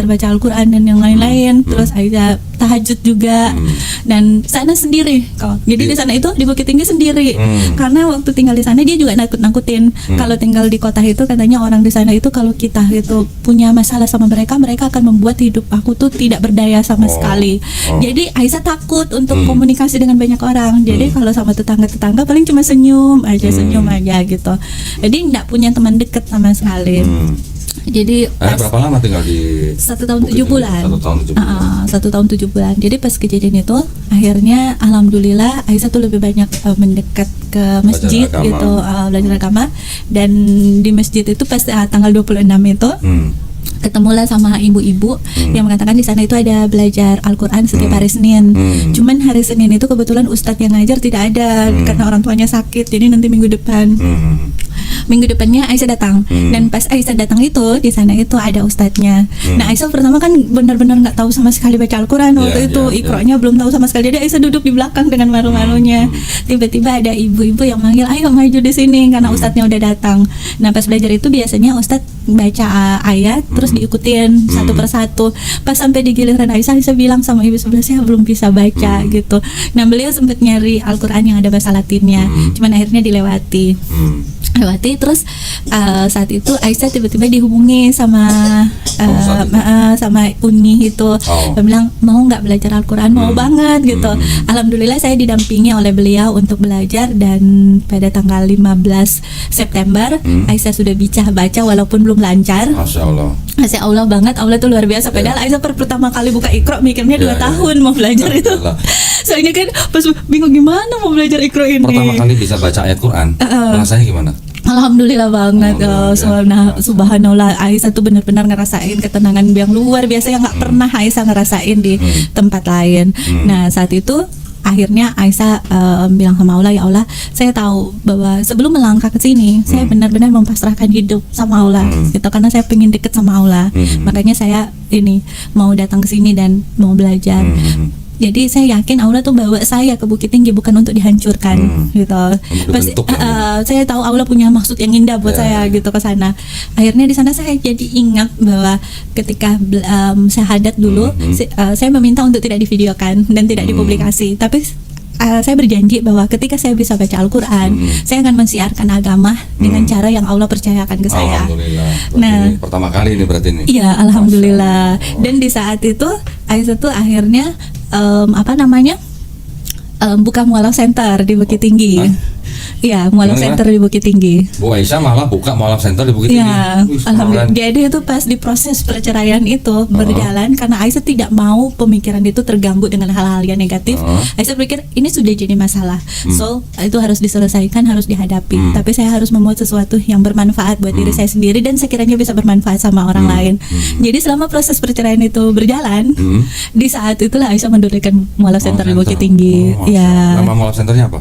baca Al-Quran dan yang lain-lain. Terus Aisyah tahajud juga dan sana sendiri kok. Jadi di sana itu di Bukit Tinggi sendiri. Karena waktu tinggal di sana dia juga nakut-nakutin. Kalau tinggal di kota itu katanya orang di sana itu kalau kita itu punya masalah sama mereka akan membuat hidup aku tuh tidak berdaya sama sekali. Jadi Aisyah takut untuk komunikasi dengan banyak orang. Jadi kalau sama tetangga-tetangga paling cuma senyum aja gitu. Jadi nggak punya teman dekat sama sekali. Jadi berapa lama tinggal di 1 tahun 7 bulan. 1 tahun 7 bulan. Jadi pas kejadian itu akhirnya alhamdulillah Aisyah tuh lebih banyak mendekat ke masjid gitu, belajar agama. Dan di masjid itu pas tanggal 26 itu ketemulah sama ibu-ibu yang mengatakan di sana itu ada belajar Al-Quran setiap hari Senin. Cuman hari Senin itu kebetulan ustadz yang ngajar tidak ada karena orang tuanya sakit. Jadi nanti minggu depannya Aisyah datang. Dan pas Aisyah datang itu di sana itu ada ustadznya. Nah Aisyah pertama kan benar-benar nggak tahu sama sekali baca Al-Quran waktu itu. Iqra'nya belum tahu sama sekali. Jadi Aisyah duduk di belakang dengan malu-malunya. Tiba-tiba ada ibu-ibu yang manggil, ayo maju di sini karena ustadznya udah datang. Nah pas belajar itu biasanya ustadz baca ayat terus diikutin satu persatu. Pas sampai di giliran Aisyah bilang sama ibu sebelah, saya belum bisa baca gitu. Nah beliau sempat nyari Al-Quran yang ada bahasa Latinnya, cuman akhirnya dilewati. Terus saat itu Aisyah tiba-tiba dihubungi sama Uni itu. Dia bilang mau nggak belajar Al-Quran, mau banget gitu. Alhamdulillah saya didampingi oleh beliau untuk belajar dan pada tanggal 15 September Aisyah sudah bisa baca walaupun belum lancar. Masya Allah banget, Allah tuh luar biasa. Padahal Aisyah pertama kali buka Iqra mikirnya 2 tahun mau belajar itu. Soalnya kan pas bingung gimana mau belajar Iqra ini. Pertama kali bisa baca ayat Quran, rasanya gimana? Alhamdulillah banget. Subhanallah, Aisyah tuh benar-benar ngerasain ketenangan yang luar biasa yang nggak pernah Aisyah ngerasain di tempat lain. Nah saat itu akhirnya Aisyah bilang sama Allah, ya Allah, saya tahu bahwa sebelum melangkah ke sini saya benar-benar mempasrahkan hidup sama Allah gitu, karena saya pengen deket sama Allah. Makanya saya ini mau datang ke sini dan mau belajar. Jadi saya yakin Allah tuh bawa saya ke Bukit Tinggi bukan untuk dihancurkan gitu. Pasti saya tahu Allah punya maksud yang indah buat saya gitu ke sana. Akhirnya di sana saya jadi ingat bahwa ketika syahadat dulu saya meminta untuk tidak divideokan dan tidak dipublikasi. Tapi saya berjanji bahwa ketika saya bisa baca Al-Quran, saya akan mensiarkan agama dengan cara yang Allah percayakan ke saya. Nah, pertama kali ini berarti ini. Iya, alhamdulillah. Dan di saat itu Aisyah tuh akhirnya buka mualaf center di Bukit Tinggi. Iya, mualaf center di Bukit Tinggi. Bu Aisyah malah buka mualaf center di Bukit Tinggi. Iya, alhamdulillah. Jadi itu pas di proses perceraian itu berjalan karena Aisyah tidak mau pemikiran itu terganggu dengan hal-hal yang negatif. Aisyah pikir ini sudah jadi masalah, so itu harus diselesaikan, harus dihadapi. Tapi saya harus membuat sesuatu yang bermanfaat buat diri saya sendiri dan sekiranya bisa bermanfaat sama orang lain. Jadi selama proses perceraian itu berjalan, di saat itulah Aisyah mendirikan mualaf center di Bukit Tinggi. Nama mualaf centernya apa?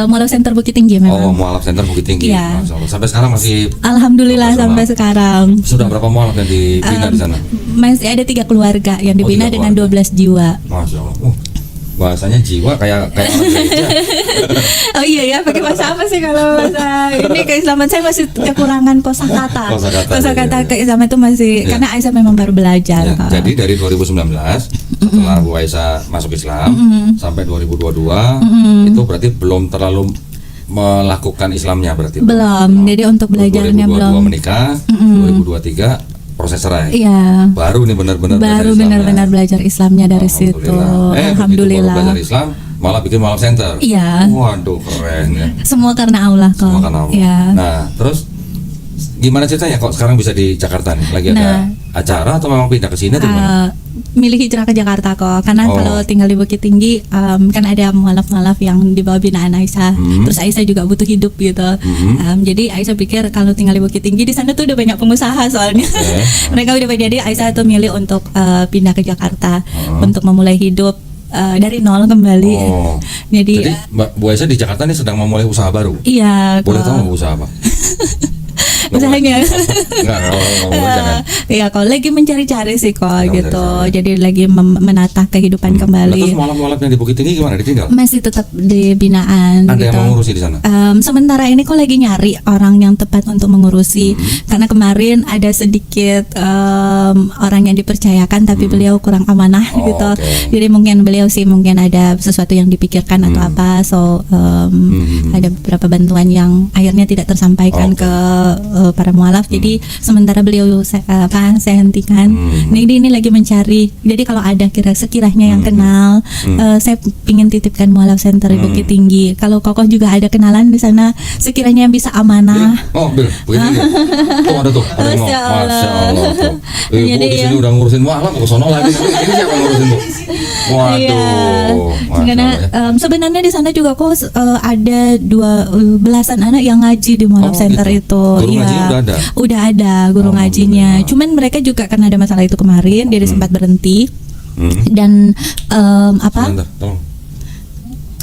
Mualaf center Bukit Tinggi memang. Mualaf center Bukit Tinggi. Iya. Sampai sekarang masih. Alhamdulillah sampai sekarang. Sudah berapa mualaf yang dibina di sana? Masih ada 3 keluarga yang dibina dengan 12 jiwa. Masya Allah. Bahasanya jiwa kayak orang gereja. Oh iya ya, pakai bahasa apa sih kalau bahasa ini keislaman? Saya masih kekurangan kosakata. Kosakata keislaman itu masih karena Aisyah memang baru belajar. Jadi dari 2019 setelah Bu Aisyah masuk Islam sampai 2022 itu berarti belum terlalu melakukan Islamnya berarti. Belum. Jadi untuk belajarnya 2022 belum. menikah, 2023 proses cerai. Iya. Baru nih benar-benar belajar Islamnya dari situ. Alhamdulillah. Belajar Islam malah bikin mualaf center. Iya. Waduh, keren ya. Semua karena Allah kok. Semua karena Allah. Iya. Nah, terus gimana ceritanya kok sekarang bisa di Jakarta nih? Lagi ada acara atau memang pindah ke sini atau gimana? Milih hijrah ke Jakarta kok, karena kalau tinggal di Bukit Tinggi kan ada mualaf-mualaf yang di bawah binaan Aisyah. Terus Aisyah juga butuh hidup gitu. Jadi Aisyah pikir kalau tinggal di Bukit Tinggi di sana tuh udah banyak pengusaha soalnya. Mereka udah banyak, jadi Aisyah tuh milih untuk pindah ke Jakarta untuk memulai hidup dari nol kembali. Jadi Mbak Bu Aisyah di Jakarta nih sedang memulai usaha baru. Iya. Boleh tahu nggak usaha apa? Usahanya. Enggak, jangan. Iya, kalau lagi mencari-cari sih kok gitu. Jadi lagi menata kehidupan kembali. Terus mualaf-mualaf yang di Bukit Tinggi gimana, ditinggal? Masih tetap di binaan. Ada gitu. yang mengurusi di sana? Sementara ini kok lagi nyari orang yang tepat untuk mengurusi. Karena kemarin ada sedikit orang yang dipercayakan tapi beliau kurang amanah gitu. Jadi mungkin beliau sih mungkin ada sesuatu yang dipikirkan atau apa. So ada beberapa bantuan yang akhirnya tidak tersampaikan ke para mualaf. Jadi sementara beliau saya hentikan. Nah, ini lagi mencari. Jadi kalau ada sekiranya yang kenal, saya ingin titipkan mualaf center di Bukit Tinggi. Kalau Kokoh juga ada kenalan di sana, sekiranya yang bisa amanah. Begini. Tuh ada tuh. Masya Allah tuh. Ibu di sini udah ngurusin mualaf, ke sono lagi. Ini siapa yang ngurusin tuh? Waduh. Karena sebenarnya di sana juga kok ada 12-an anak yang ngaji di mualaf center itu. Udah ada guru ngajinya. Cuman mereka juga karena ada masalah itu kemarin, jadi sempat berhenti. Dan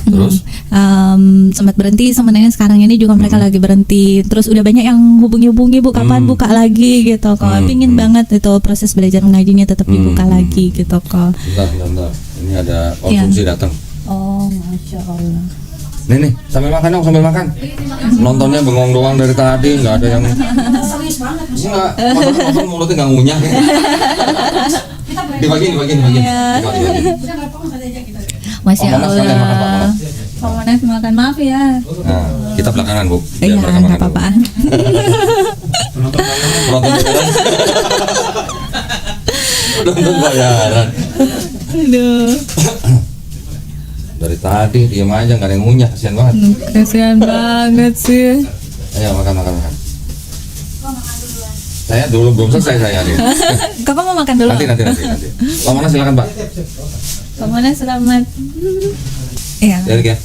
Terus sempat berhenti. Sebenarnya sekarang ini juga mereka lagi berhenti. Terus udah banyak yang hubungi Bu, kapan buka lagi gitu kok. Pingin banget itu proses belajar mengajinya tetap dibuka lagi gitu kok. Bentar. Ini ada konsumsi datang. Oh, Masya Allah. Nih, sambil makan dong, sambil makan. Nontonnya bengong doang dari tadi, nggak ada yang. Serius banget. Enggak, nonton mulutnya nggak ngunyah. Dibagi. Masya Pak Monas, kalian makan, Pak Allah. Monas. Pak Monas makan, maaf ya. Nah, kita belakangan Bu. Iya, nggak apa-apa. Nonton bayaran. Aduh. Dari tadi diam aja, nggak ada yang ngunyah, kasihan banget. Kasihan banget sih. Ayo makan. Saya dulu belum selesai saya nih. Kakak mau makan dulu? Nanti. Pak Monas silakan Pak. Pak Monas selamat. Iya. Ya.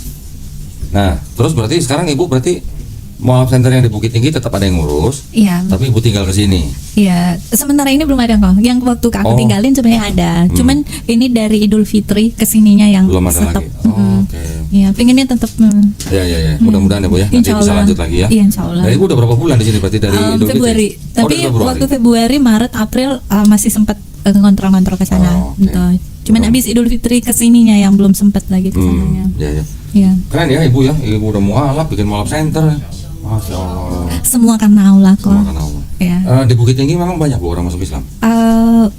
Nah, terus berarti sekarang Ibu mualaf center yang di Bukit Tinggi tetap ada yang ngurus. Iya. Tapi Ibu tinggal ke sini. Iya. Sementara ini belum ada kok. Yang waktu aku tinggalin sebenarnya ada. Cuman ini dari Idul Fitri kesininya yang belum ada stop. lagi. Oke. Iya, pengennya tetap. Ya. Mudah-mudahan ya Bu ya. Nanti bisa lanjut lagi ya. Iya, Insya Allah. Nah, Ibu udah berapa bulan di sini berarti dari Idul Fitri? Februari. Tapi waktu Februari, Maret, April masih sempat kontrol ke sana. Gitu. Cuman habis Idul Fitri kesininya yang belum sempat lagi ke sananya. Iya. Keren ya Ibu ya. Ibu udah mualaf, bikin mualaf center. Masya Allah. Semua karena Allah kok. Ya. Di Bukit Tinggi memang banyak Bu orang masuk Islam.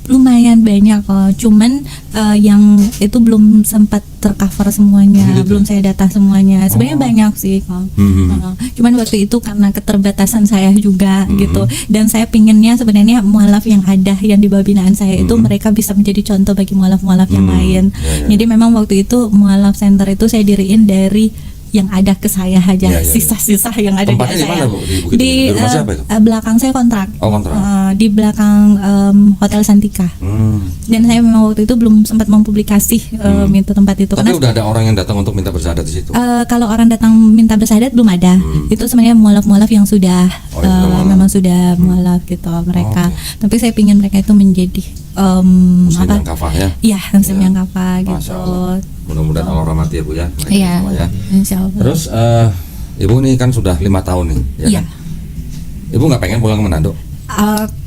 Lumayan banyak kok. Cuman yang itu belum sempat tercover semuanya. Belum saya data semuanya. Sebenarnya banyak sih kok. Cuman waktu itu karena keterbatasan saya juga gitu. Dan saya pinginnya sebenarnya mualaf yang ada yang di bawah binaan saya itu mereka bisa menjadi contoh bagi mualaf-mualaf yang lain. Jadi memang waktu itu mualaf center itu saya diriin dari yang ada ke saya aja, sisa-sisa yang ada tempatnya di saya. Mana, Bu? Di rumah siapa itu? Belakang saya kontrak. Di belakang Hotel Santika. Dan saya memang waktu itu belum sempat mempublikasi minta tempat itu. Tapi udah ada orang yang datang untuk minta bersyahadat di situ. Kalau orang datang minta bersyahadat belum ada. Itu sebenarnya mualaf-mualaf yang sudah memang sudah mualaf gitu mereka. Tapi saya ingin mereka itu menjadi Muslim yang kafah ya? Iya, Muslim yang kafah gitu. Mudah-mudahan Allah rahmati ya Bu ya. Iya, insya Allah. Terus Ibu nih kan sudah 5 tahun nih ya Iya. Kan? Ibu nggak pengen pulang ke Manado?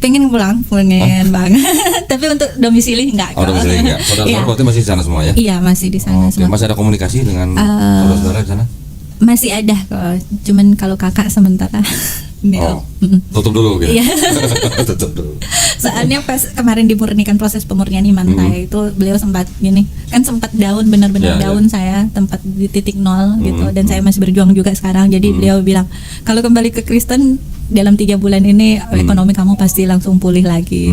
Pengen pengen banget. Tapi untuk domisili enggak. Domisili enggak. Saudara-saudara berarti masih di sana semua ya? Iya, masih di sana semua. Masih ada komunikasi dengan saudara-saudara di sana? Masih ada kok. Cuman kalau kakak sementara tutup dulu gitu. Iya. Tutup dulu. Soalnya pas kemarin dimurnikan proses pemurnian iman saya itu beliau sempat gini, kan sempat down benar-benar down saya, tempat di titik nol gitu dan saya masih berjuang juga sekarang. Jadi beliau bilang, "Kalau kembali ke Kristen dalam 3 bulan ini ekonomi kamu pasti langsung pulih lagi."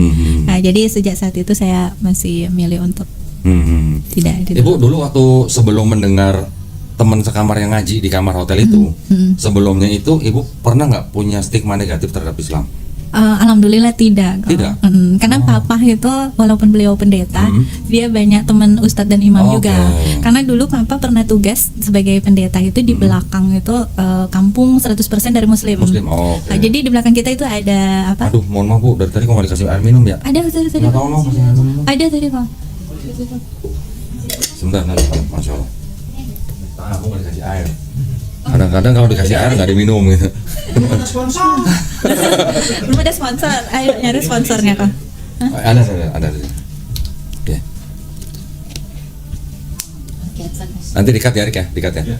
Nah, jadi sejak saat itu saya masih milih untuk tidak. Ibu dulu waktu sebelum mendengar teman sekamar yang ngaji di kamar hotel itu, sebelumnya itu ibu pernah nggak punya stigma negatif terhadap Islam? Alhamdulillah tidak. Tidak? Karena papa itu walaupun beliau pendeta, dia banyak teman ustadz dan imam Oke. juga. Karena dulu papa pernah tugas sebagai pendeta itu di belakang itu kampung 100% dari muslim. Muslim, oke. Jadi di belakang kita itu ada apa? Aduh, mohon maaf Bu, dari tadi kok nggak dikasih air minum ya? Ada tadi. Nggak tahu loh, kasih air minum. Ada tadi Pak. Sebentar, nanti Masya Allah. Aku nggak dikasih air. Kadang-kadang kalau dikasih air nggak diminum gitu. Belum ada sponsor. Ayo nyari sponsornya kok. Ada. Oke. Nanti dikat ya, Rik ya, dikat ya.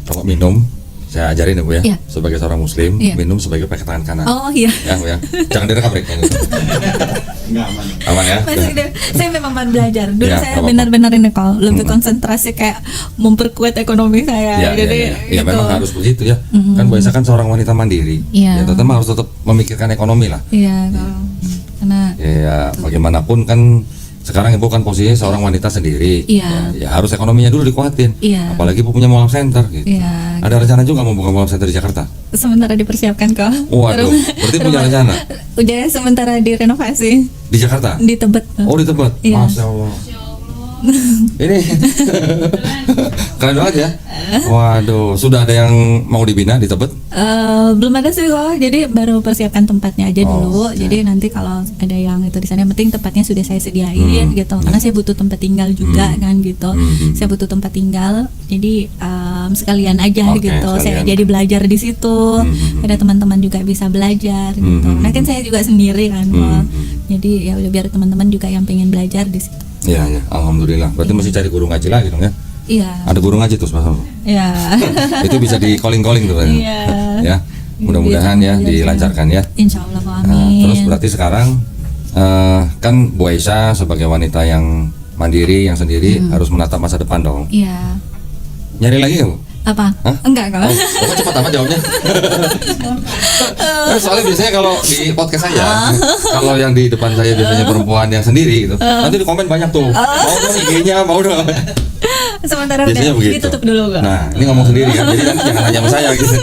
Kalau minum, saya ajarin ya Bu ya. Iya. Sebagai seorang Muslim, Iya. minum sebagai pakai tangan kanan. Oh iya. Ya Bu ya. Jangan direkam Rik. Aman ya. Saya memang mau belajar. Dulu Ya, saya nggak apa-apa. benar-benar ini kok lebih konsentrasi kayak memperkuat ekonomi saya. Ya, Jadi ya, gitu. memang harus begitu ya. Kan Bu Aisyah kan seorang wanita mandiri. Iya. Ya, tetap harus tetap memikirkan ekonomi lah. Iya, kalau karena Ya, bagaimanapun kan sekarang Ibu kan posisinya seorang wanita sendiri. Iya. Ya, harus ekonominya dulu dikuatin. Iya. Apalagi Ibu punya mall center gitu. Iya. Ada rencana juga mau buka mall center di Jakarta? sementara dipersiapkan kok. Waduh, berarti punya rencana? Udah sementara direnovasi Di Jakarta? di Tebet. Oh, di Tebet? Iya. Masya Allah. Ini keren banget ya. Waduh, sudah ada yang mau dibina di Tebet? Belum ada sih kok, jadi baru persiapkan tempatnya aja dulu. oke. Jadi nanti kalau ada yang itu di sana, yang penting tempatnya sudah saya sediain gitu. Karena saya butuh tempat tinggal juga kan gitu. Saya butuh tempat tinggal, jadi sekalian aja Oke, gitu. Saya sekalian. jadi belajar di situ. Ada teman-teman juga bisa belajar gitu. Nah kan saya juga sendiri kan kok. Jadi ya udah biar teman-teman juga yang pengen belajar di situ. Iya, ya. Alhamdulillah. Berarti mesti cari guru ngaji lagi dong ya? Iya. Ada guru ngaji tuh, Mas. Iya. Itu bisa di calling tuh. Iya. Ya. Mudah-mudahan ya Bisa dilancarkan ya. Insya Allah kok, Nah, amin. terus berarti sekarang kan Bu Aisyah sebagai wanita yang mandiri yang sendiri harus menatap masa depan dong. Iya. Nyari lagi nggak Bu? Apa? Hah? Enggak kok. Oh, kok cepat amat jawabnya? Soalnya biasanya kalau di podcast saya, kalau yang di depan saya biasanya perempuan yang sendiri gitu, nanti di komen banyak tuh, mau dong IG-nya, mau dong. Sementara Biasanya udah begitu. ditutup dulu kok. Nah, ini ngomong sendiri kan, jadi nanti jangan hanya sama saya gitu.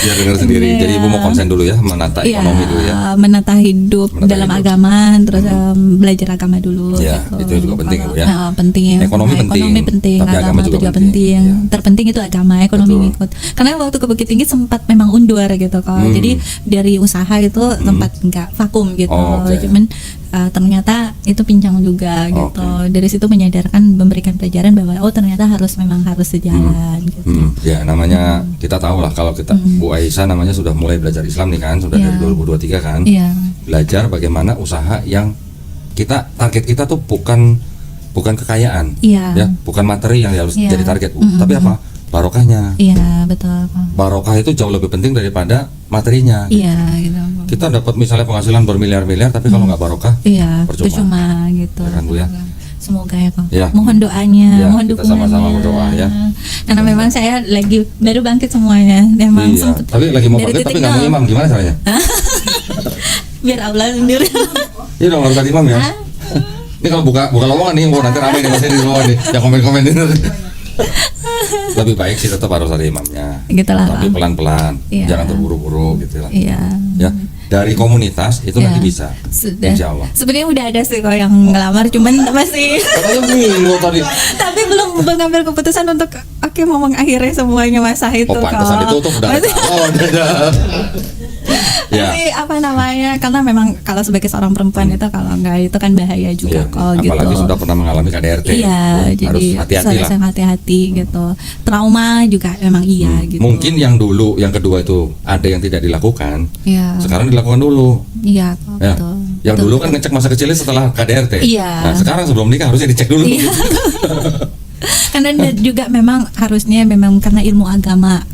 Biar dengar sendiri. Iya. Jadi Ibu mau konsen dulu ya, menata Iya, ekonomi dulu ya. menata hidup Menata dalam hidup. agama, terus belajar agama dulu. Iya, gitu. itu juga penting, Bu, ya. Nah, penting. Ekonomi penting, Ekonomi penting, tapi agama agama juga juga penting. penting. Iya. Terpenting itu agama, ekonomi Betul. ikut. Karena waktu ke Bukit Tinggi sempat memang undur gitu kok. Jadi dari usaha itu sempat enggak vakum gitu. Oh, oke. Cuman ternyata itu pincang juga gitu. Oke. Dari situ menyadarkan, memberikan pelajaran bahwa oh ternyata memang harus sejalan gitu. Ya namanya kita tahu lah kalau kita Bu Aisyah namanya sudah mulai belajar Islam nih kan, sudah Iya. dari 2023 kan. Iya. Belajar bagaimana usaha yang target kita tuh bukan kekayaan, Iya. ya, bukan materi yang harus Iya. jadi target, Bu. Tapi apa? Barokahnya. Iya, betul kok. Barokah itu jauh lebih penting daripada materinya. Iya, gitu. Kita dapat misalnya penghasilan bermiliar-miliar, tapi kalau nggak barokah, Iya, percuma. percuma gitu. Ya kan, Bu, ya? Semoga ya kok. Ya. Mohon doanya, Ya, mohon kita dukungannya. sama-sama berdoa, ya. Karena memang saya lagi baru bangkit semuanya. Memang iya. sempet Tapi lagi mau dari bangkit tapi titik nggak mau nol. imam, gimana caranya? Biar Allah sendiri. Iya dong harus ada imam ya. Ini kalau buka lowongan nih, nanti ramai nih masih di bawah nih, yang komen ini. Lebih baik sih tetap harus ada imamnya. Gitulah, Tapi Bang. pelan-pelan, Iya. jangan terburu-buru gitu lah. Iya. Ya, dari komunitas itu Iya. nanti bisa. Sudah. Insya Allah. Sebenarnya udah ada sih kok yang ngelamar, cuman masih Katanya bingung tadi. tapi belum mengambil keputusan untuk oke mau mengakhiri semuanya masa itu Oh pantesan kok. ditutup udah. Masih- Oh udah. Ya. Tapi apa namanya, karena memang kalau sebagai seorang perempuan itu kalau enggak itu kan bahaya juga Iya. kok gitu. Apalagi sudah pernah mengalami KDRT. Iya, harus jadi hati-hati lah. harus hati-hati gitu. Trauma juga memang iya gitu. Mungkin yang dulu, yang kedua itu ada yang tidak dilakukan. Iya. Sekarang dilakukan dulu. Iya, kok, Ya. betul. Yang Betul. dulu kan ngecek masa kecilnya setelah KDRT. Iya. Nah, sekarang sebelum nikah harusnya dicek dulu. Iya. Karena juga memang harusnya memang karena ilmu agama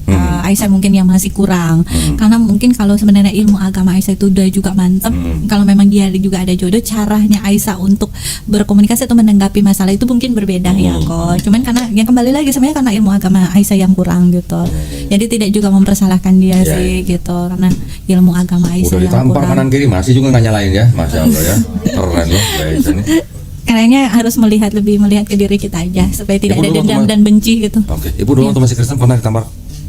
Aisyah mungkin yang masih kurang. Karena mungkin kalau sebenarnya ilmu agama Aisyah itu udah juga mantap, kalau memang dia juga ada jodoh, caranya Aisyah untuk berkomunikasi atau menanggapi masalah itu mungkin berbeda ya kok. Cuman karena yang kembali lagi sebenarnya karena ilmu agama Aisyah yang kurang gitu. Jadi tidak juga mempersalahkan dia Iya, sih gitu, karena ilmu agama Aisyah Udah yang ditampar kurang. kanan kiri masih juga nggak nyalain ya, masya Allah ya, keren loh Mbak Aisyah nih. Kayaknya harus melihat ke diri kita aja supaya tidak Ibu ada dulu dendam waktu dan benci gitu. Oke, ibu dulu waktu masih Kristen pernah ditampar?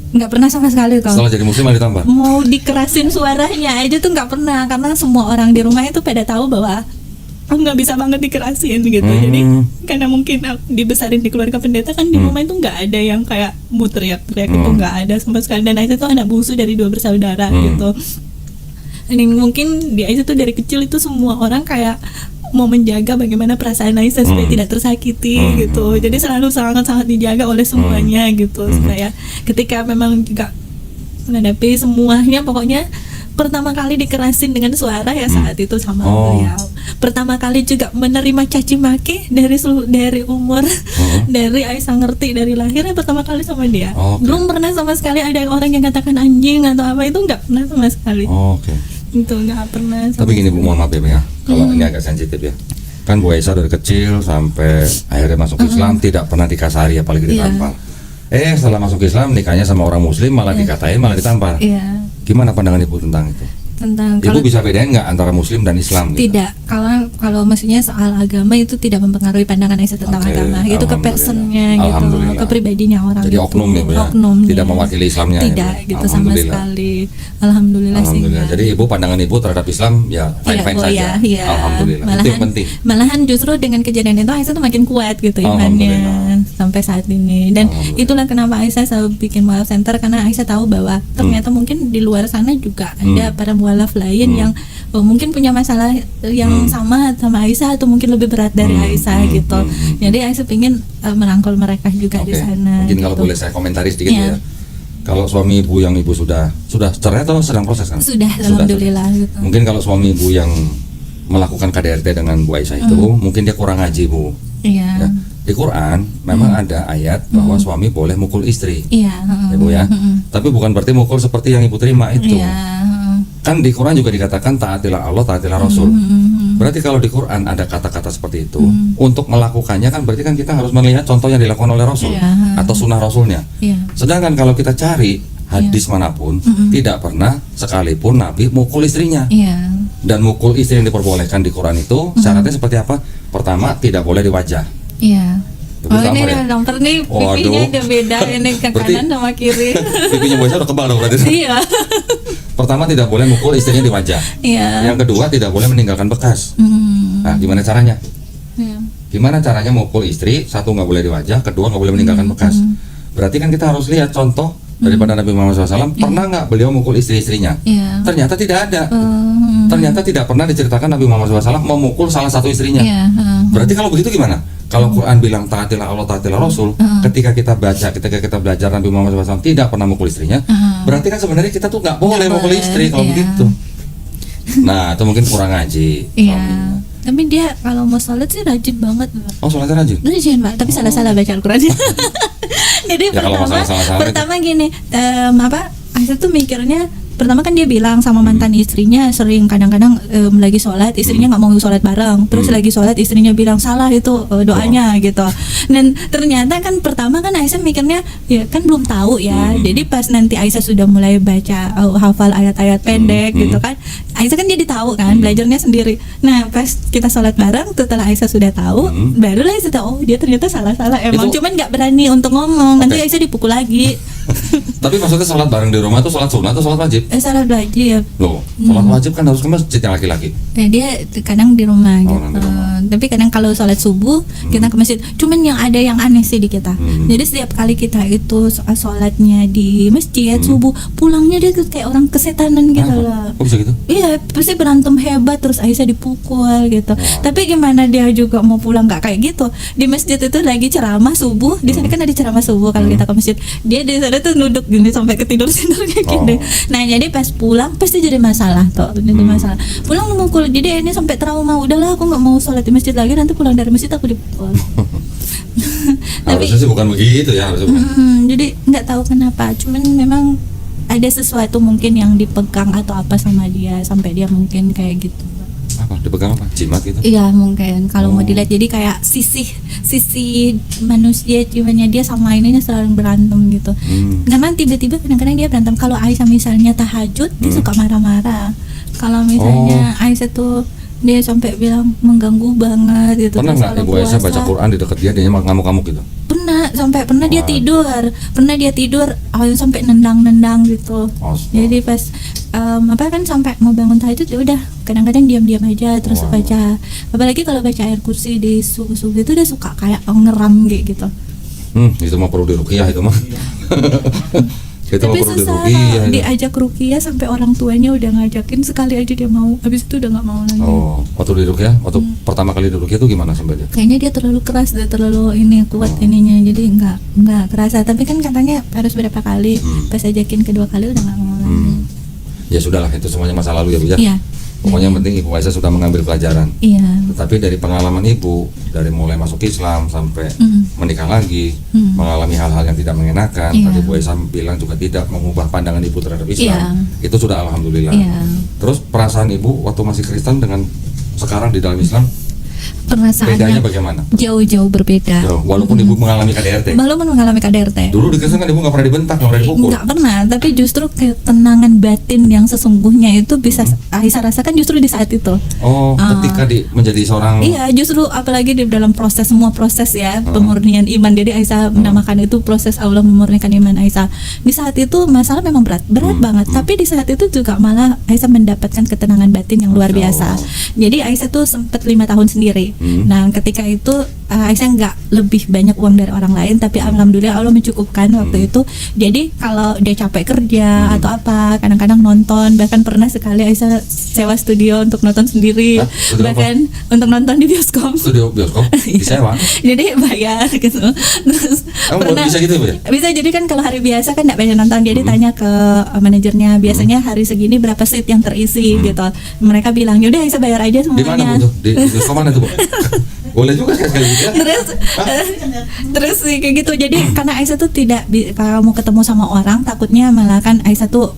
Nggak pernah sama sekali kok. Setelah jadi muslim malah ditampar? Mau dikerasin suaranya aja tuh nggak pernah, karena semua orang di rumah itu pada tahu bahwa aku nggak bisa banget dikerasin gitu. Jadi karena mungkin aku dibesarin di keluarga pendeta kan, di rumah itu nggak ada yang kayak mau teriak-teriak itu nggak ada sama sekali. Dan Aisyah tuh anak bungsu dari 2 bersaudara gitu. Dan mungkin di Aisyah tuh dari kecil itu semua orang kayak mau menjaga bagaimana perasaan Aisyah supaya tidak tersakiti gitu. Jadi selalu sangat-sangat dijaga oleh semuanya gitu, supaya ketika memang juga menghadapi semuanya, pokoknya pertama kali dikerasin dengan suara ya saat itu sama beliau. Pertama kali juga menerima caci maki dari umur dari Aisyah ngerti dari lahirnya pertama kali sama dia. Belum pernah sama sekali ada orang yang katakan anjing atau apa, itu nggak pernah sama sekali. Itu nggak pernah. Tapi gini Bu, mohon maaf ya Bu ya, kalau ini agak sensitif ya. Kan Bu Aisyah dari kecil sampai akhirnya masuk Islam tidak pernah dikasari apalagi ditampar. Setelah masuk Islam nikahnya sama orang muslim malah dikatain, malah ditampar. Gimana pandangan Ibu tentang itu? Ibu bisa bedain nggak antara muslim dan Islam? Gitu? Tidak, kalau maksudnya soal agama itu tidak mempengaruhi pandangan Aisyah tentang agama. Itu ke personnya gitu, ke pribadinya orang. Jadi oknum ya Bu ya? Tidak mewakili Islamnya. Tidak ya, gitu sama sekali. Alhamdulillah sih. Jadi Ibu pandangan Ibu terhadap Islam ya fine-fine saja. Iya. Alhamdulillah. Itu yang penting. Malahan justru dengan kejadian itu Aisyah tuh makin kuat gitu imannya sampai saat ini. Dan itulah kenapa Aisyah selalu bikin mualaf center, karena Aisyah tahu bahwa ternyata mungkin di luar sana juga ada para mualaf lain yang mungkin punya masalah yang sama Aisyah atau mungkin lebih berat dari Aisyah gitu. Jadi Aisyah ingin merangkul mereka juga di sana. Mungkin gitu. kalau boleh saya komentari sedikit ya. Kalau suami Ibu yang Ibu sudah cerai atau sedang proses kan? Sudah. Alhamdulillah. Gitu. Mungkin kalau suami Ibu yang melakukan KDRT dengan Bu Aisyah itu mungkin dia kurang ngaji Bu. Iya. Ya. Di Quran memang ada ayat bahwa suami boleh mukul istri. Iya. Ya Bu ya. Tapi bukan berarti mukul seperti yang Ibu terima itu. Iya. Kan di Quran juga dikatakan taatilah Allah, taatilah Rasul. Berarti kalau di Quran ada kata-kata seperti itu, untuk melakukannya kan berarti kan kita harus melihat contoh yang dilakukan oleh Rasul atau sunnah Rasulnya. Sedangkan kalau kita cari hadis manapun, tidak pernah sekalipun Nabi mukul istrinya. Dan mukul istri yang diperbolehkan di Quran itu syaratnya seperti apa? Pertama, tidak boleh di wajah. Ini dokter nih pipinya udah beda ini ke kanan sama kiri. Pipinya Bu Aisyah udah kebal dong berarti. Iya. Pertama, tidak boleh mukul istrinya di wajah. Yang kedua, tidak boleh meninggalkan bekas. Nah, gimana caranya? Gimana caranya mukul istri? Satu, nggak boleh di wajah. Kedua, nggak boleh meninggalkan bekas. Berarti kan kita harus lihat contoh daripada Nabi Muhammad SAW. Pernah nggak beliau mukul istri-istrinya? Ternyata tidak ada. Ternyata tidak pernah diceritakan Nabi Muhammad SAW memukul salah satu istrinya. Berarti kalau begitu gimana? Kalau Quran bilang taatilah Allah, taatilah Rasul, ketika kita belajar Nabi Muhammad SAW tidak pernah mukul istrinya, berarti kan sebenarnya kita tuh nggak boleh mukul istri kalau begitu. Nah, itu mungkin kurang ngaji. Tapi dia kalau mau sholat sih rajin banget. Oh, sholatnya rajin? Rajin Pak, tapi salah-salah baca Al-Quran. Jadi ya, pertama gini, Aisyah tuh mikirnya, pertama kan dia bilang sama mantan istrinya sering kadang-kadang lagi sholat istrinya nggak mau sholat bareng, terus lagi sholat istrinya bilang salah itu doanya gitu. Dan ternyata kan pertama kan Aisyah mikirnya ya kan belum tahu ya. Jadi pas nanti Aisyah sudah mulai baca hafal ayat-ayat pendek gitu kan, Aisyah kan jadi tahu kan belajarnya sendiri. Nah pas kita sholat bareng setelah Aisyah sudah tahu, barulah Aisyah tahu oh dia ternyata salah-salah emang, cuman nggak berani untuk ngomong. Nanti Aisyah dipukul lagi. Tapi maksudnya sholat bareng di rumah itu sholat sunnah atau sholat wajib? Sholat wajib. Loh, sholat wajib kan harus ke masjid yang laki-laki. Dia kadang di rumah gitu. Tapi kadang kalau sholat subuh kita ke masjid. Cuman yang ada yang aneh sih di kita. Jadi setiap kali kita itu sholatnya di masjid subuh, pulangnya dia tuh kayak orang kesetanan gitu loh. Kok bisa gitu? Iya, pasti berantem hebat terus Aisyah dipukul gitu. Tapi gimana dia juga mau pulang nggak kayak gitu? Di masjid itu lagi ceramah subuh. Di sana kan ada ceramah subuh kalau kita ke masjid. Dia di sana tuh nuduk gini sampai ketidur-tidur kayak gini. Nah jadi pas pulang pasti jadi masalah tuh, jadi masalah. Pulang mukul, jadi ini sampai trauma. Udahlah aku nggak mau sholat di masjid lagi, nanti pulang dari masjid aku dipukul. Harusnya sih bukan begitu ya, harusnya bukan. Jadi nggak tahu kenapa, cuman memang ada sesuatu mungkin yang dipegang atau apa sama dia sampai dia mungkin kayak gitu. Apa dipegang apa? Jimat gitu? Iya mungkin kalau mau dilihat, jadi kayak sisi manusia jiwanya dia sama ininya selalu berantem gitu. Karena tiba-tiba kadang-kadang dia berantem. Kalau Aisyah misalnya tahajud dia suka marah-marah. Kalau misalnya Aisyah tuh dia sampai bilang mengganggu banget gitu. Pernah Terus nggak kalau Ibu Aisyah baca puasa- Quran di dekat dia ngamuk-ngamuk gitu? pernah dia tidur sampai nendang gitu. Astaga. Jadi pas kan sampai mau bangun tahajud ya udah kadang-kadang diam-diam aja terus Wow. baca, apalagi kalau baca ayat kursi di subuh-subuh itu dia suka kayak ngeram gitu. Itu mah perlu diruqyah itu mah. Itu mah Tapi perlu susah diruqyah. itu. diajak ruqyah sampai orang tuanya udah ngajakin sekali aja dia mau, habis itu udah nggak mau lagi. Oh, waktu diruqyah, waktu pertama kali diruqyah itu gimana sampai dia? Kayaknya dia terlalu keras, dia terlalu kuat ininya, jadi nggak kerasa. Tapi kan katanya harus berapa kali, pas ajakin kedua kali udah nggak mau lagi. Ya sudahlah, itu semuanya masa lalu ya Bu ya. Iya. Pokoknya yang penting Ibu Aisyah sudah mengambil pelajaran. Iya. Tetapi dari pengalaman Ibu, dari mulai masuk Islam sampai menikah lagi, mengalami hal-hal yang tidak mengenakan, Iya. tadi Bu Aisyah bilang juga tidak mengubah pandangan Ibu terhadap Islam, Iya. itu sudah alhamdulillah. Iya. Terus perasaan Ibu waktu masih Kristen dengan sekarang di dalam Islam, bedanya Perasaannya bagaimana? jauh-jauh berbeda. Jauh, walaupun Ibu mengalami KDRT. Belum mengalami KDRT. Dulu di Kristen kan Ibu nggak pernah dibentak, nggak pernah dipukul. Nggak pernah, tapi justru ketenangan batin yang sesungguhnya itu bisa Aisyah rasakan justru di saat itu. Oh, ketika menjadi seorang Iya, justru apalagi di dalam semua proses ya pemurnian iman. Jadi Aisyah menamakan itu proses Allah memurnikan iman Aisyah. Di saat itu masalah memang berat banget. Tapi di saat itu juga malah Aisyah mendapatkan ketenangan batin yang luar Masya biasa. Allah. Jadi Aisyah tuh sempat 5 tahun sendiri. Nah, ketika itu Aisyah nggak lebih banyak uang dari orang lain, tapi alhamdulillah Allah mencukupkan waktu itu. Jadi kalau dia capek kerja atau apa, kadang-kadang nonton. Bahkan pernah sekali Aisyah sewa studio untuk nonton sendiri. Hah? Studio Bahkan untuk nonton di bioskop. studio bioskop disewa. Jadi bayar gitu. Terus Kamu bisa gitu Bu ya? bisa, jadi kan kalau hari biasa kan nggak banyak nonton, jadi tanya ke manajernya biasanya hari segini berapa seat yang terisi gitu. Mereka bilang yaudah Aisyah bayar aja Di mana semuanya. Bu tuh? Di bioskop mana tuh Bu? Boleh juga sekali gitu ya. Terus sih kayak gitu. Jadi karena Aisyah tuh kalau mau ketemu sama orang takutnya malah kan Aisyah tuh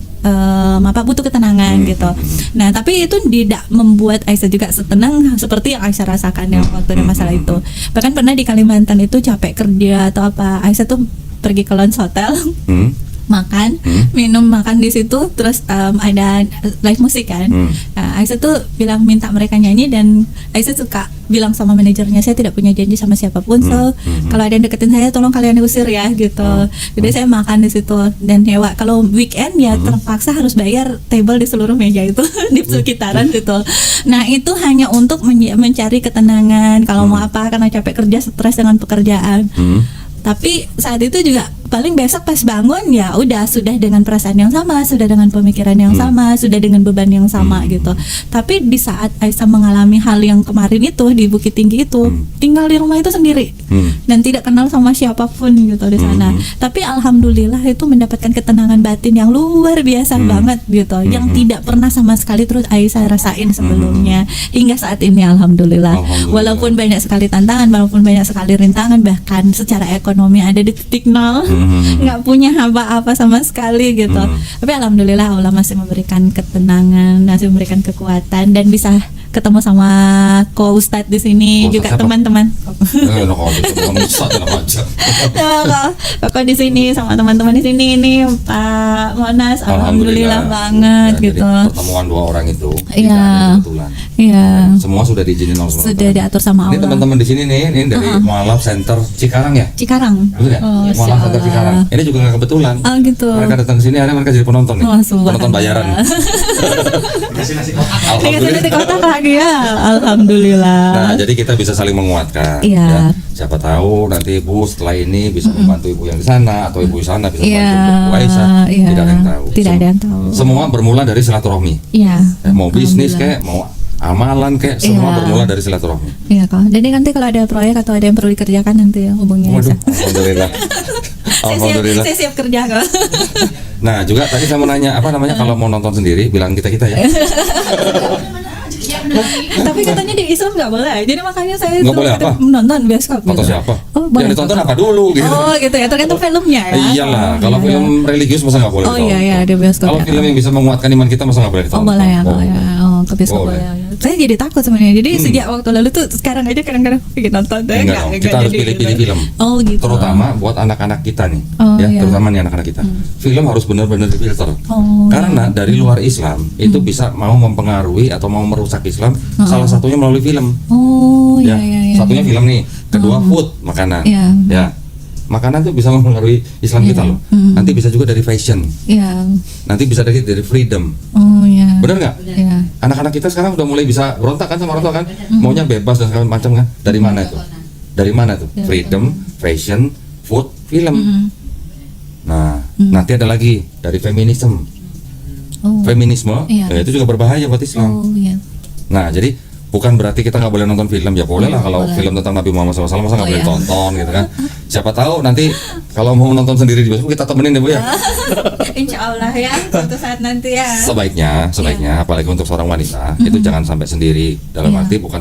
butuh ketenangan gitu. Nah tapi itu tidak membuat Aisyah juga setenang seperti yang Aisyah rasakan yang waktu ada masalah itu. Bahkan pernah di Kalimantan itu capek kerja atau apa, Aisyah tuh pergi ke lounge hotel makan, minum makan di situ, terus ada live musik kan. Nah, Aisyah tuh bilang minta mereka nyanyi, dan Aisyah suka bilang sama manajernya, saya tidak punya janji sama siapapun, so kalau ada yang deketin saya tolong kalian usir ya gitu. Jadi saya makan di situ, dan nyewa kalau weekend ya terpaksa harus bayar table di seluruh meja itu di sekitaran gitu. Nah itu hanya untuk mencari ketenangan kalau mau apa, karena capek kerja, stres dengan pekerjaan. Tapi saat itu juga paling besok pas bangun ya udah sudah dengan perasaan yang sama, sudah dengan pemikiran yang sama, sudah dengan beban yang sama gitu. Tapi di saat Aisyah mengalami hal yang kemarin itu di Bukit Tinggi itu, tinggal di rumah itu sendiri dan tidak kenal sama siapapun gitu di sana. Tapi alhamdulillah itu mendapatkan ketenangan batin yang luar biasa banget gitu, yang tidak pernah sama sekali terus Aisyah rasain sebelumnya hingga saat ini alhamdulillah. Walaupun banyak sekali tantangan, walaupun banyak sekali rintangan, bahkan secara ekonomi ada di titik nol, nggak punya apa-apa sama sekali gitu. Tapi alhamdulillah Allah masih memberikan ketenangan, masih memberikan kekuatan, dan bisa ketemu sama ko Ustadz di sini, juga Siapa? teman-teman. Koko di sini sama teman-teman di sini, ini Pak Monas, alhamdulillah banget Ya, gitu. jadi pertemuan dua orang itu Iya. tidak ada kebetulan. Iya. Semua sudah diizinin Allah SWT. Sudah diatur sama Ini Allah. teman-teman di sini nih, ini dari Mualaf Center Cikarang ya? Cikarang. Betul ya? Oh, Mualaf Center Masya Cikarang. Allah. Ini juga nggak kebetulan. Oh gitu. Mereka datang ke sini, akhirnya mereka jadi penonton nih. Oh, subhanallah. Penonton bayaran. Kasih nasi kotak. Dikasih nasi kotak lagi ya. Alhamdulillah. Nah, jadi kita bisa saling menguatkan. Iya. Ya. Siapa tahu nanti Ibu setelah ini bisa membantu Ibu yang di sana, atau Ibu di sana bisa Iya, membantu Ibu Aisyah. iya. Tidak ada yang tahu. Tidak ada yang tahu. Semua bermula dari silaturahmi. Iya. Ya, mau bisnis Alhamdulillah. kayak, mau amalan kayak, semua Iya. bermula dari silaturahmi. Iya kok. Jadi nanti kalau ada proyek atau ada yang perlu dikerjakan nanti hubungi Waduh, Aisyah. alhamdulillah. Alhamdulillah. Saya siap kerja kok. Nah, juga tadi saya mau nanya, apa namanya, kalau mau nonton sendiri bilang kita-kita ya. Tapi katanya di Islam nggak boleh. Jadi makanya saya Nggak tuh boleh apa? menonton bioskop. Foto gitu. siapa? Oh, boleh. Yang ditonton apa dulu gitu. Oh gitu ya. Tergantung filmnya ya. Iyalah, Oh, kalau iya, film iya. religius masa nggak boleh Oh ditonton? iya iya di bioskop. Kalau ya. film yang bisa menguatkan iman kita masa nggak boleh Oh ditonton? boleh ya. Oh ya. Oh ke bioskop Boleh. boleh. Saya jadi takut sebenarnya. Jadi sejak waktu lalu tuh sekarang aja kadang-kadang pengen nonton deh. Enggak dong, kita harus jadi pilih-pilih gitu. film. Oh gitu. Terutama buat anak-anak kita nih, Oh, ya, iya. terutama nih anak-anak kita. Film harus benar-benar difilter. Oh, Karena dari luar Islam itu bisa mau mempengaruhi atau mau merusak Islam. Salah satunya melalui film. Oh Ya, iya. satunya film nih. Kedua food, makanan. Iya. Ya. Makanan tuh bisa mempengaruhi Islam kita loh. Nanti bisa juga dari fashion. Iya. Nanti bisa dari freedom. Oh iya. Benar nggak? Iya. Anak-anak kita sekarang udah mulai bisa berontak kan sama orang tua kan? Maunya bebas dan segala macam kan? Dari mana itu? Dari mana tuh? Freedom, fashion, food, film. Nah, nanti ada lagi dari feminisme. Oh. Feminisme, Iya. itu juga berbahaya buat Islam. Oh iya. Nah, jadi bukan berarti kita nggak boleh nonton film, ya boleh lah kalau film tentang Nabi Muhammad SAW masa nggak boleh tonton gitu kan? Siapa tahu nanti kalau mau nonton sendiri di bioskop kita temenin deh Bu ya. Insya Allah ya suatu saat nanti ya. Sebaiknya, apalagi untuk seorang wanita itu jangan sampai sendiri. Dalam Iya. arti bukan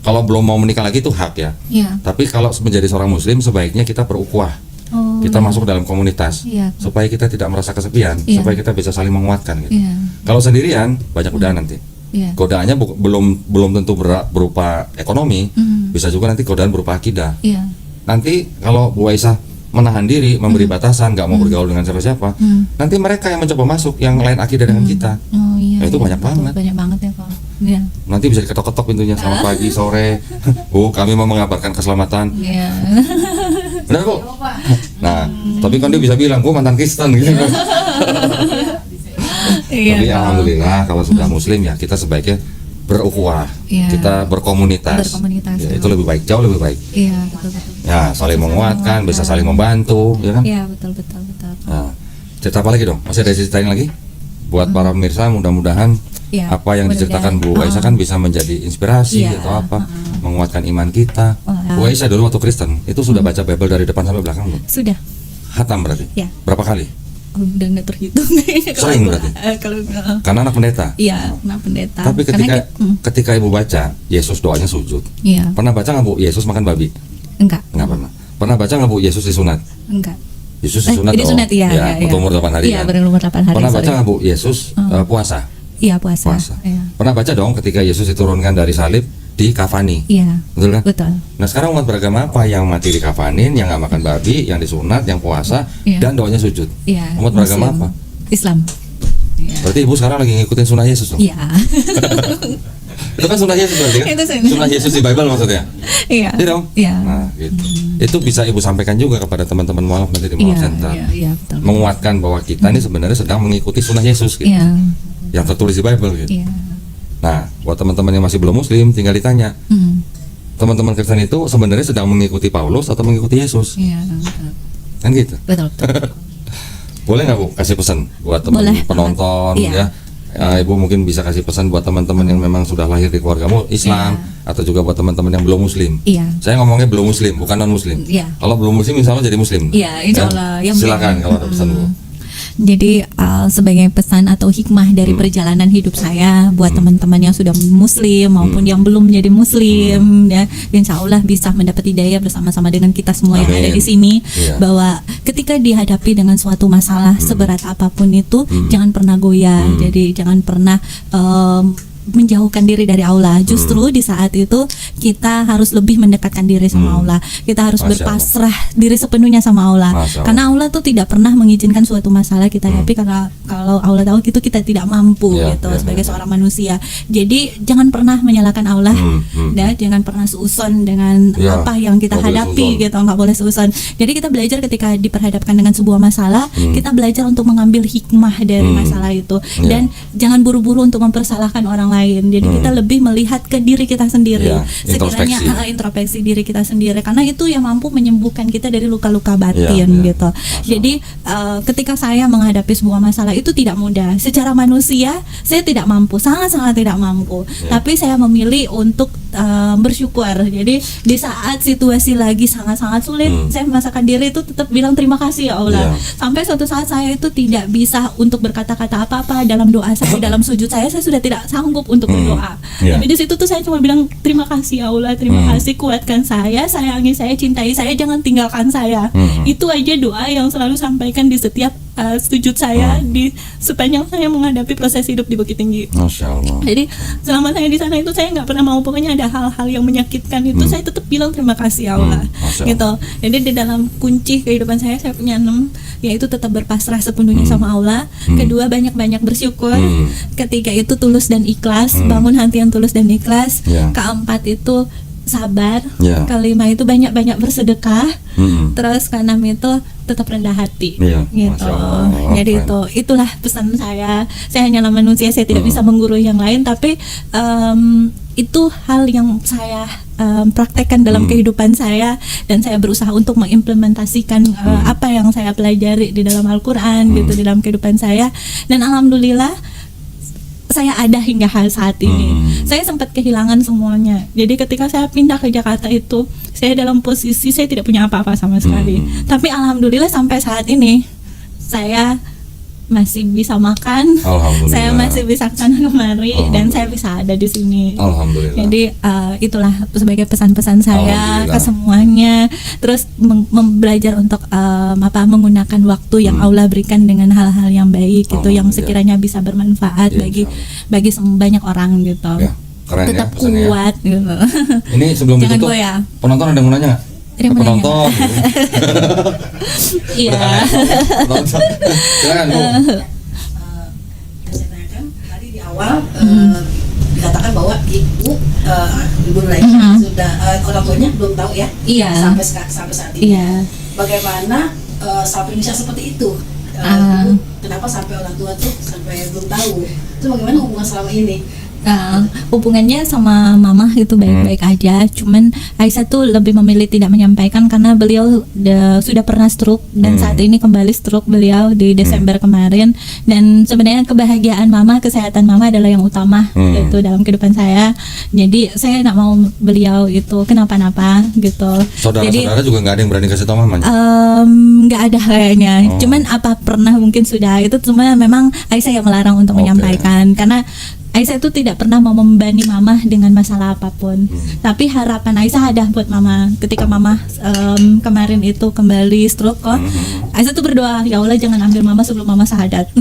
kalau belum mau menikah lagi itu hak ya. Iya. Tapi kalau menjadi seorang Muslim sebaiknya kita berukhuwah. Oh. Kita masuk dalam komunitas Iya. supaya kita tidak merasa kesepian, Iya. supaya kita bisa saling menguatkan gitu. Iya. Kalau sendirian banyak godaan nanti. Iya. Godaannya belum tentu berupa ekonomi, bisa juga nanti godaan berupa akidah. Iya. Nanti kalau Bu Aisyah menahan diri, memberi batasan, nggak mau bergaul dengan siapa-siapa, nanti mereka yang mencoba masuk, yang lain akidah dengan kita. Oh iya. Nah, itu iya, banyak betul. banget. Banyak banget ya Pak. Iya. Nanti bisa diketok-ketok pintunya, selamat pagi, sore, Bu, kami mau mengabarkan keselamatan. Iya. Benar Bu? Nah, tapi kan dia bisa bilang, Bu mantan Kristen gitu. Iya. Tapi alhamdulillah kalau sudah Muslim ya kita sebaiknya berukhuwah, Iya. kita berkomunitas. Berkomunitas, Ya, ya. itu lebih baik, jauh lebih baik. Iya betul. Ya, saling menguatkan, bisa saling membantu, ya kan? Iya betul. Nah, cerita apa lagi dong? Masih ada ceritain lagi? Buat para pemirsa, mudah-mudahan Iya, apa yang diceritakan Bu mudah-mudahan. Aisyah kan bisa menjadi inspirasi Iya, atau apa, menguatkan iman kita. Bu Aisyah dulu waktu Kristen itu sudah baca Bible dari depan sampai belakang belum? Sudah. Hatam berarti? Ya. Berapa kali? Udah nggak terhitung. Sering berarti? Kalau Karena anak pendeta. iya, kena pendeta. Tapi Karena ketika ibu baca Yesus doanya sujud, iya, pernah baca nggak Bu Yesus makan babi? enggak. Nggak pernah. Pernah baca nggak Bu Yesus disunat? Enggak. Yesus disunat Jadi sunat iya, ya, iya. untuk umur 8 hari Iya, kan? berumur 8 hari. Pernah baca sorry. nggak Bu Yesus puasa? Iya, puasa. Iya. Pernah baca dong ketika Yesus diturunkan dari salib di kafani, Iya. betul kan? Betul. Nah sekarang umat beragama apa yang mati di kafanin, yang nggak makan babi, yang disunat, yang puasa, Iya. dan doanya sujud? Iya. Umat beragama Muslim. apa? Islam. Iya. Berarti ibu sekarang lagi ngikutin sunnah Yesus dong? Iya. Itu kan sunnah Yesus berarti kan? Itu sunnah. Sunnah Yesus di Bible maksudnya? Iya. Iya dong? Iya. Nah gitu. Itu bisa ibu sampaikan juga kepada teman-teman mualaf nanti di Mualaf Iya, Center. iya, betul. Menguatkan bahwa kita ini sebenarnya sedang mengikuti sunnah Yesus gitu. Iya. Yang tertulis di Bible gitu. Iya. Nah, buat teman-teman yang masih belum Muslim, tinggal ditanya, teman-teman Kristen itu sebenarnya sedang mengikuti Paulus atau mengikuti Yesus? Iya, betul. Kan gitu. Betul. Boleh nggak Bu kasih pesan buat teman Boleh penonton banget. Iya. ya? Ibu mungkin bisa kasih pesan buat teman-teman yang memang sudah lahir di keluarga Islam atau juga buat teman-teman yang belum Muslim. Iya. Saya ngomongnya belum Muslim, bukan non Muslim. Iya. Kalau belum Muslim, insya Allah jadi Muslim. Iya, insya Allah. Yang Silakan kalau ada pesan Bu. Jadi sebagai pesan atau hikmah dari perjalanan hidup saya buat teman-teman yang sudah Muslim maupun yang belum menjadi Muslim, ya, Insya Allah bisa mendapat hidayah bersama-sama dengan kita semua yang ada Amin. di sini, Iya. bahwa ketika dihadapi dengan suatu masalah seberat apapun itu, jangan pernah goyah. Jadi jangan pernah menjauhkan diri dari Allah. Justru di saat itu kita harus lebih mendekatkan diri sama Allah. Kita harus Masya berpasrah diri sepenuhnya sama Allah. Masya Allah. Karena Allah tuh tidak pernah mengizinkan suatu masalah kita hadapi karena kalau Allah tahu itu kita tidak mampu Ya, gitu ya, sebagai ya. seorang manusia. Jadi jangan pernah menyalahkan Allah, dan jangan pernah suudzon dengan Ya, apa yang kita nggak boleh hadapi suudzon. gitu, nggak boleh suudzon. Jadi kita belajar ketika diperhadapkan dengan sebuah masalah, kita belajar untuk mengambil hikmah dari masalah itu Ya. dan jangan buru-buru untuk mempersalahkan orang lain. Jadi kita lebih melihat ke diri kita sendiri. Ya, Sekiranya introspeksi. introspeksi diri kita sendiri, karena itu yang mampu menyembuhkan kita dari luka-luka batin Ya, ya. gitu. Jadi ketika saya menghadapi sebuah masalah itu tidak mudah. Secara manusia saya tidak mampu, sangat-sangat tidak mampu. Ya. Tapi saya memilih untuk bersyukur. Jadi di saat situasi lagi sangat-sangat sulit, saya memaksakan diri itu tetap bilang terima kasih ya Allah. Ya. Sampai suatu saat saya itu tidak bisa untuk berkata-kata apa-apa dalam doa saya, dalam sujud saya sudah tidak sanggup untuk berdoa. Ya. Tapi di situ tuh saya cuma bilang terima kasih ya Allah, terima kasih, kuatkan saya, sayangi saya, cintai saya, jangan tinggalkan saya. Itu aja doa yang selalu sampaikan di setiap sujud saya di sepanjang saya menghadapi proses hidup di Bukit Tinggi. Masya Allah. Jadi selama saya di sana itu saya nggak pernah mau, pokoknya ada hal-hal yang menyakitkan itu saya tetap bilang terima kasih ya Allah, Masya Allah. gitu. Jadi di dalam kunci kehidupan saya punya 6, yaitu tetap berpasrah sepenuhnya sama Allah. Kedua, banyak-banyak bersyukur. Ketiga itu tulus dan ikhlas, bangun hati yang tulus dan ikhlas. Ya. Keempat itu sabar. Ya. Kelima itu banyak-banyak bersedekah. Mm-mm. Terus keenam itu tetap rendah hati, Iya, gitu. Masya Allah. Jadi Keren. itulah pesan saya. Saya hanyalah manusia, saya tidak bisa menggurui yang lain, tapi itu hal yang saya praktekkan dalam kehidupan saya, dan saya berusaha untuk mengimplementasikan apa yang saya pelajari di dalam Al-Quran gitu di dalam kehidupan saya, dan alhamdulillah saya ada hingga saat ini. Saya sempat kehilangan semuanya. Jadi ketika saya pindah ke Jakarta itu, saya dalam posisi saya tidak punya apa-apa sama sekali. Tapi alhamdulillah sampai saat ini saya masih bisa makan, Alhamdulillah. saya masih bisa kesana kemari, dan saya bisa ada di sini. Alhamdulillah. Jadi itulah sebagai pesan-pesan saya Alhamdulillah. ke semuanya. Terus belajar untuk menggunakan waktu yang Allah berikan dengan hal-hal yang baik gitu, yang Alhamdulillah. sekiranya bisa bermanfaat Ya, bagi insyaallah. banyak orang gitu. Ya, keren Tetap ya pesannya ya. kuat gitu. Ini sebelum Jangan ditutup, goyah. penonton ada yang mau nanya nggak? Ada yang mau nanya Penonton. Iya. Penonton. Silakan Bu. Saya tanyakan tadi di awal dikatakan bahwa ibu Nuraini sudah orang tuanya belum tahu ya, Iya. sampai saat ini. Iya. Bagaimana sampai bisa seperti itu? Ah. Ibu, kenapa sampai orang tua tuh sampai belum tahu? Itu bagaimana hubungan selama ini? Hubungannya sama mama itu baik-baik aja, cuman Aisyah tuh lebih memilih tidak menyampaikan karena beliau sudah pernah stroke, dan saat ini kembali stroke beliau di Desember kemarin. Dan sebenarnya kebahagiaan mama, kesehatan mama adalah yang utama itu dalam kehidupan saya. Jadi saya nggak mau beliau itu kenapa-napa gitu. Saudara-saudara juga nggak ada yang berani kasih tahu mamanya. Nggak ada kayaknya. Cuman apa pernah mungkin sudah itu, cuma memang Aisyah yang melarang untuk Oke. menyampaikan, karena Aisyah itu tidak pernah mau membebani mama dengan masalah apapun. Tapi harapan Aisyah ada buat mama. Ketika mama kemarin itu kembali stroke kok, Aisyah tuh berdoa, ya Allah jangan ambil mama sebelum mama syahadat.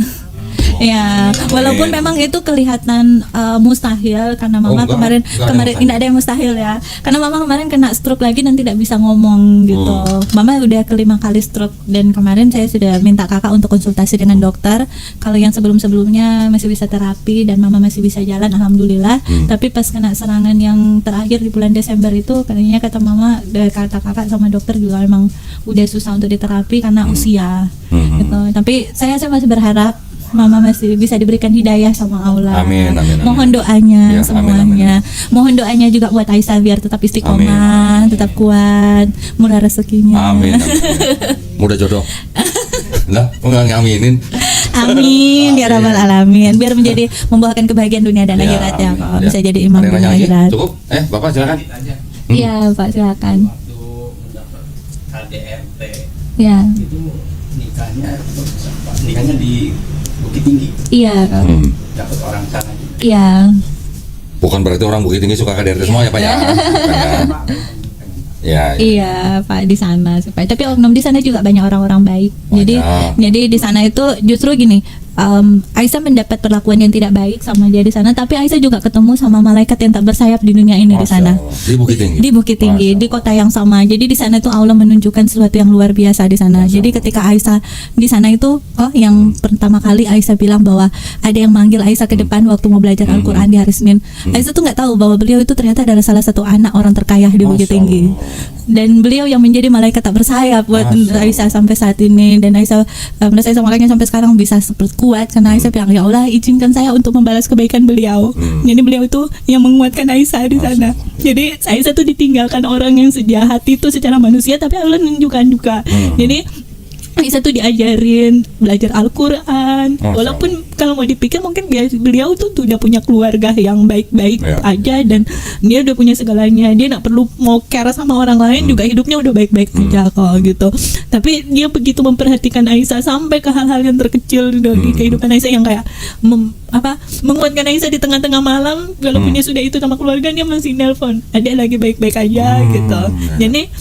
Ya, walaupun memang itu kelihatan mustahil karena mama enggak, kemarin enggak ada yang tidak ada yang mustahil ya. Karena mama kemarin kena stroke lagi dan tidak bisa ngomong gitu. Mama udah kelima kali stroke, dan kemarin saya sudah minta kakak untuk konsultasi dengan dokter. Kalau yang sebelum-sebelumnya masih bisa terapi dan mama masih bisa jalan, alhamdulillah. Tapi pas kena serangan yang terakhir di bulan Desember itu, katanya kata mama, kata kakak sama dokter juga memang udah susah untuk diterapi karena usia. Gitu. Tapi saya masih berharap mama masih bisa diberikan hidayah sama Allah. Amin, amin, amin. Mohon doanya Ya, semuanya. amin, Mohon doanya juga buat Aisyah biar tetap istiqomah, tetap kuat, murah rezekinya. Amin. Amin. Mudah jodoh. Lah, kok nggak ngaminin? Amin ya rabbal alamin. Biar menjadi membawakan kebahagiaan dunia dan Ya, akhirat ya, amin. kok Ya. bisa jadi imam Ada yang dunia nanya lagi? akhirat. Cukup? Bapak silakan. Iya, Pak, silakan. Waktu mendapat KDRT Ya. itu nikahnya di Bukit Tinggi, Iya. dapat orang sana juga. Iya. Bukan berarti orang Bukit Tinggi suka KDRT semua ya Pak ya? Bukan, kan? Ya. Iya Pak, di sana supaya. Tapi oknum di sana juga banyak orang-orang baik. Jadi di sana itu justru gini, Aisyah mendapat perlakuan yang tidak baik sama dia di sana, tapi Aisyah juga ketemu sama malaikat yang tak bersayap di dunia ini di Masya sana. Allah. Di Bukit Tinggi. Di Bukit Tinggi, Masya di kota yang sama. Jadi di sana itu Allah menunjukkan sesuatu yang luar biasa di sana. Jadi ketika Aisyah di sana itu, yang pertama kali Aisyah bilang bahwa ada yang manggil Aisyah ke depan waktu mau belajar Al-Quran di hari Senin. Aisyah tuh nggak tahu bahwa beliau itu ternyata adalah salah satu anak orang terkaya di Bukit Masya Tinggi. Dan beliau yang menjadi malaikat tak bersayap buat Masya Aisyah sampai saat ini. Dan Aisyah merasa makanya sampai sekarang bisa seperti kuat karena Aisyah bilang, ya Allah izinkan saya untuk membalas kebaikan beliau. Jadi beliau itu yang menguatkan Aisyah di sana. Jadi Aisyah tuh ditinggalkan orang yang sejahat itu secara manusia, tapi Allah menunjukkan juga. Jadi Aisyah tuh diajarin belajar Al-Quran. Masya Walaupun kalau mau dipikir mungkin beliau tuh udah punya keluarga yang baik-baik Ya. aja, dan dia udah punya segalanya. Dia nggak perlu mau care sama orang lain, juga hidupnya udah baik-baik aja kok gitu. Tapi dia begitu memperhatikan Aisyah sampai ke hal-hal yang terkecil di kehidupan Aisyah, yang kayak menguatkan Aisyah di tengah-tengah malam. Walaupun dia sudah itu sama keluarga, dia masih nelpon, ada lagi baik-baik aja gitu. Ya. Jadi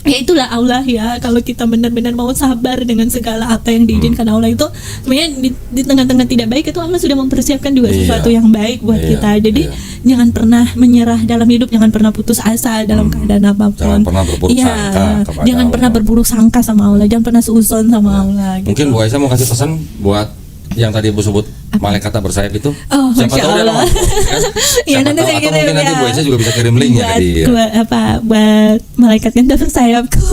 Ya itulah Allah ya, kalau kita benar-benar mau sabar dengan segala apa yang diizinkan Allah itu sebenarnya di tengah-tengah tidak baik itu Allah sudah mempersiapkan juga Iya. sesuatu yang baik buat Iya, kita. Jadi iya. jangan pernah menyerah dalam hidup, jangan pernah putus asa dalam keadaan apapun. Jangan pernah berburuk Iya, sangka kepada jangan Allah. pernah berburuk sangka sama Allah, jangan pernah seuzon sama Allah gitu. Mungkin Bu Aisyah mau kasih pesan buat yang tadi Ibu sebut malaikat tak bersayap itu. Oh, Siapa Masya tahu dia Allah. nonton, kan? Ya, Siapa nanti tahu, saya atau kirim mungkin nanti ya. Bu Aisyah juga bisa kirim linknya buat, ke dia. buat malaikat yang tak bersayapku.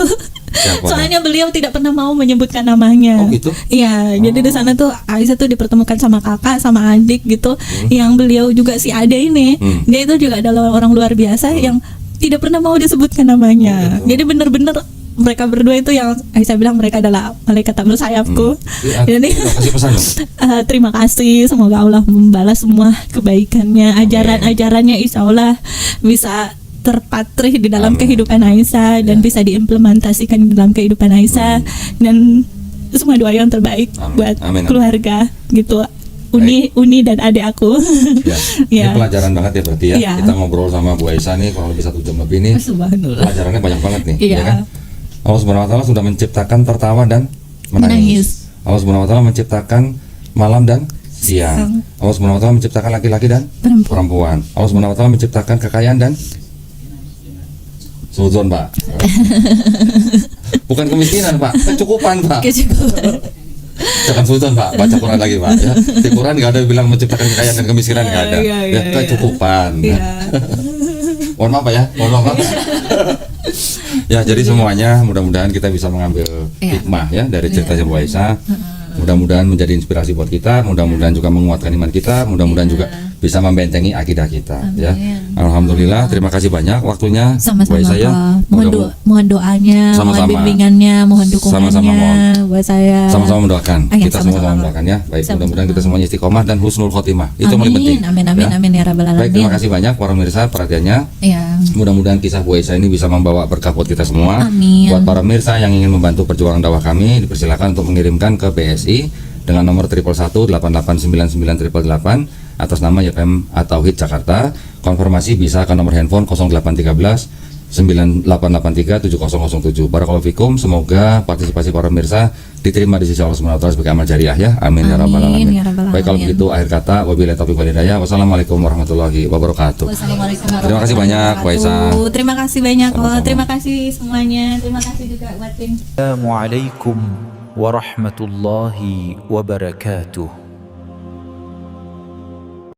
Siapa? Soalnya beliau tidak pernah mau menyebutkan namanya. Oh, gitu? Iya, jadi di sana tuh Aisyah tuh dipertemukan sama kakak sama adik gitu. Yang beliau juga si Ade ini, dia itu juga adalah orang luar biasa yang tidak pernah mau disebutkan namanya. Jadi benar-benar mereka berdua itu yang Aisyah bilang mereka adalah malaikat tak bersayapku. Jadi Kasih pesan dong. terima kasih, semoga Allah membalas semua kebaikannya, ajaran-ajarannya insya Allah bisa terpatri di dalam Amin. kehidupan Aisyah dan bisa diimplementasikan di dalam kehidupan Aisyah dan semua doa yang terbaik Amin. buat Amin. keluarga gitu. Uni dan adik aku. Ya. Ini pelajaran banget ya berarti ya. Iya. Kita ngobrol sama Bu Aisyah nih kurang lebih 1 jam lebih nih. Subhanallah. Pelajarannya banyak banget nih, Iya. ya kan? Allah Subhanahu wa taala sudah menciptakan tertawa dan menangis. Menangis. Allah Subhanahu wa taala menciptakan malam dan siang. Allah Subhanahu wa taala menciptakan laki-laki dan perempuan. Allah Subhanahu wa taala menciptakan kekayaan dan suzon, Pak. Bukan kemiskinan, Pak. Kecukupan, Pak. Kecukupan. Jangan suzon, Pak. Baca Quran lagi, Pak. Ya. Di Quran nggak ada yang bilang menciptakan kekayaan dan kemiskinan, nggak ada. Iya, Ya, kecukupan. Iya. Mohon maaf Pak ya, mohon maaf Pak. Ya, jadi semuanya mudah-mudahan kita bisa mengambil Iya. hikmah ya dari ceritanya Bu Aisyah. Mudah-mudahan menjadi inspirasi buat kita, mudah-mudahan juga menguatkan iman kita, mudah-mudahan juga bisa membentengi akidah kita ya. Alhamdulillah, terima kasih banyak waktunya Bu Sama-sama Aisyah ya. Pak. Mohon doanya, Sama-sama. mohon bimbingannya, mohon dukungannya Sama-sama mohon. buat saya. Sama-sama mendoakan. Ah, ya, Kita sama-sama. sama-sama mendoakan ya. Baik, Sama-sama. mudah-mudahan kita semuanya istiqomah dan husnul khotimah. Itu yang paling Amin, penting. amin, amin, amin ya rabbal alamin. Baik, terima kasih banyak para pemirsa perhatiannya. Ya. Mudah-mudahan kisah Bu Aisyah ini bisa membawa berkah buat kita semua. Amin. Buat para pemirsa yang ingin membantu perjuangan dakwah kami, dipersilakan untuk mengirimkan ke BSI dengan nomor 111 8899 atas nama YPM At-Tauhid Jakarta. Konfirmasi bisa ke nomor handphone 0813 9883 7007. Barakallahu fikum. Semoga partisipasi para pemirsa diterima di sisi Allah Subhanahu wa taala sebagai amal jariah ya. Amin, ya rabbal Amin, alamin. ya rabbal Baik, kalau alamin. begitu akhir kata wabillahi taufiq wal hidayah. Wassalamualaikum warahmatullahi wabarakatuh. Wassalamualaikum Terima kasih banyak, Bu Aisyah. warahmatullahi. Terima kasih banyak. Sama-sama. Terima kasih semuanya. Terima kasih juga buat tim. السلام عليكم ورحمة الله وبركاته.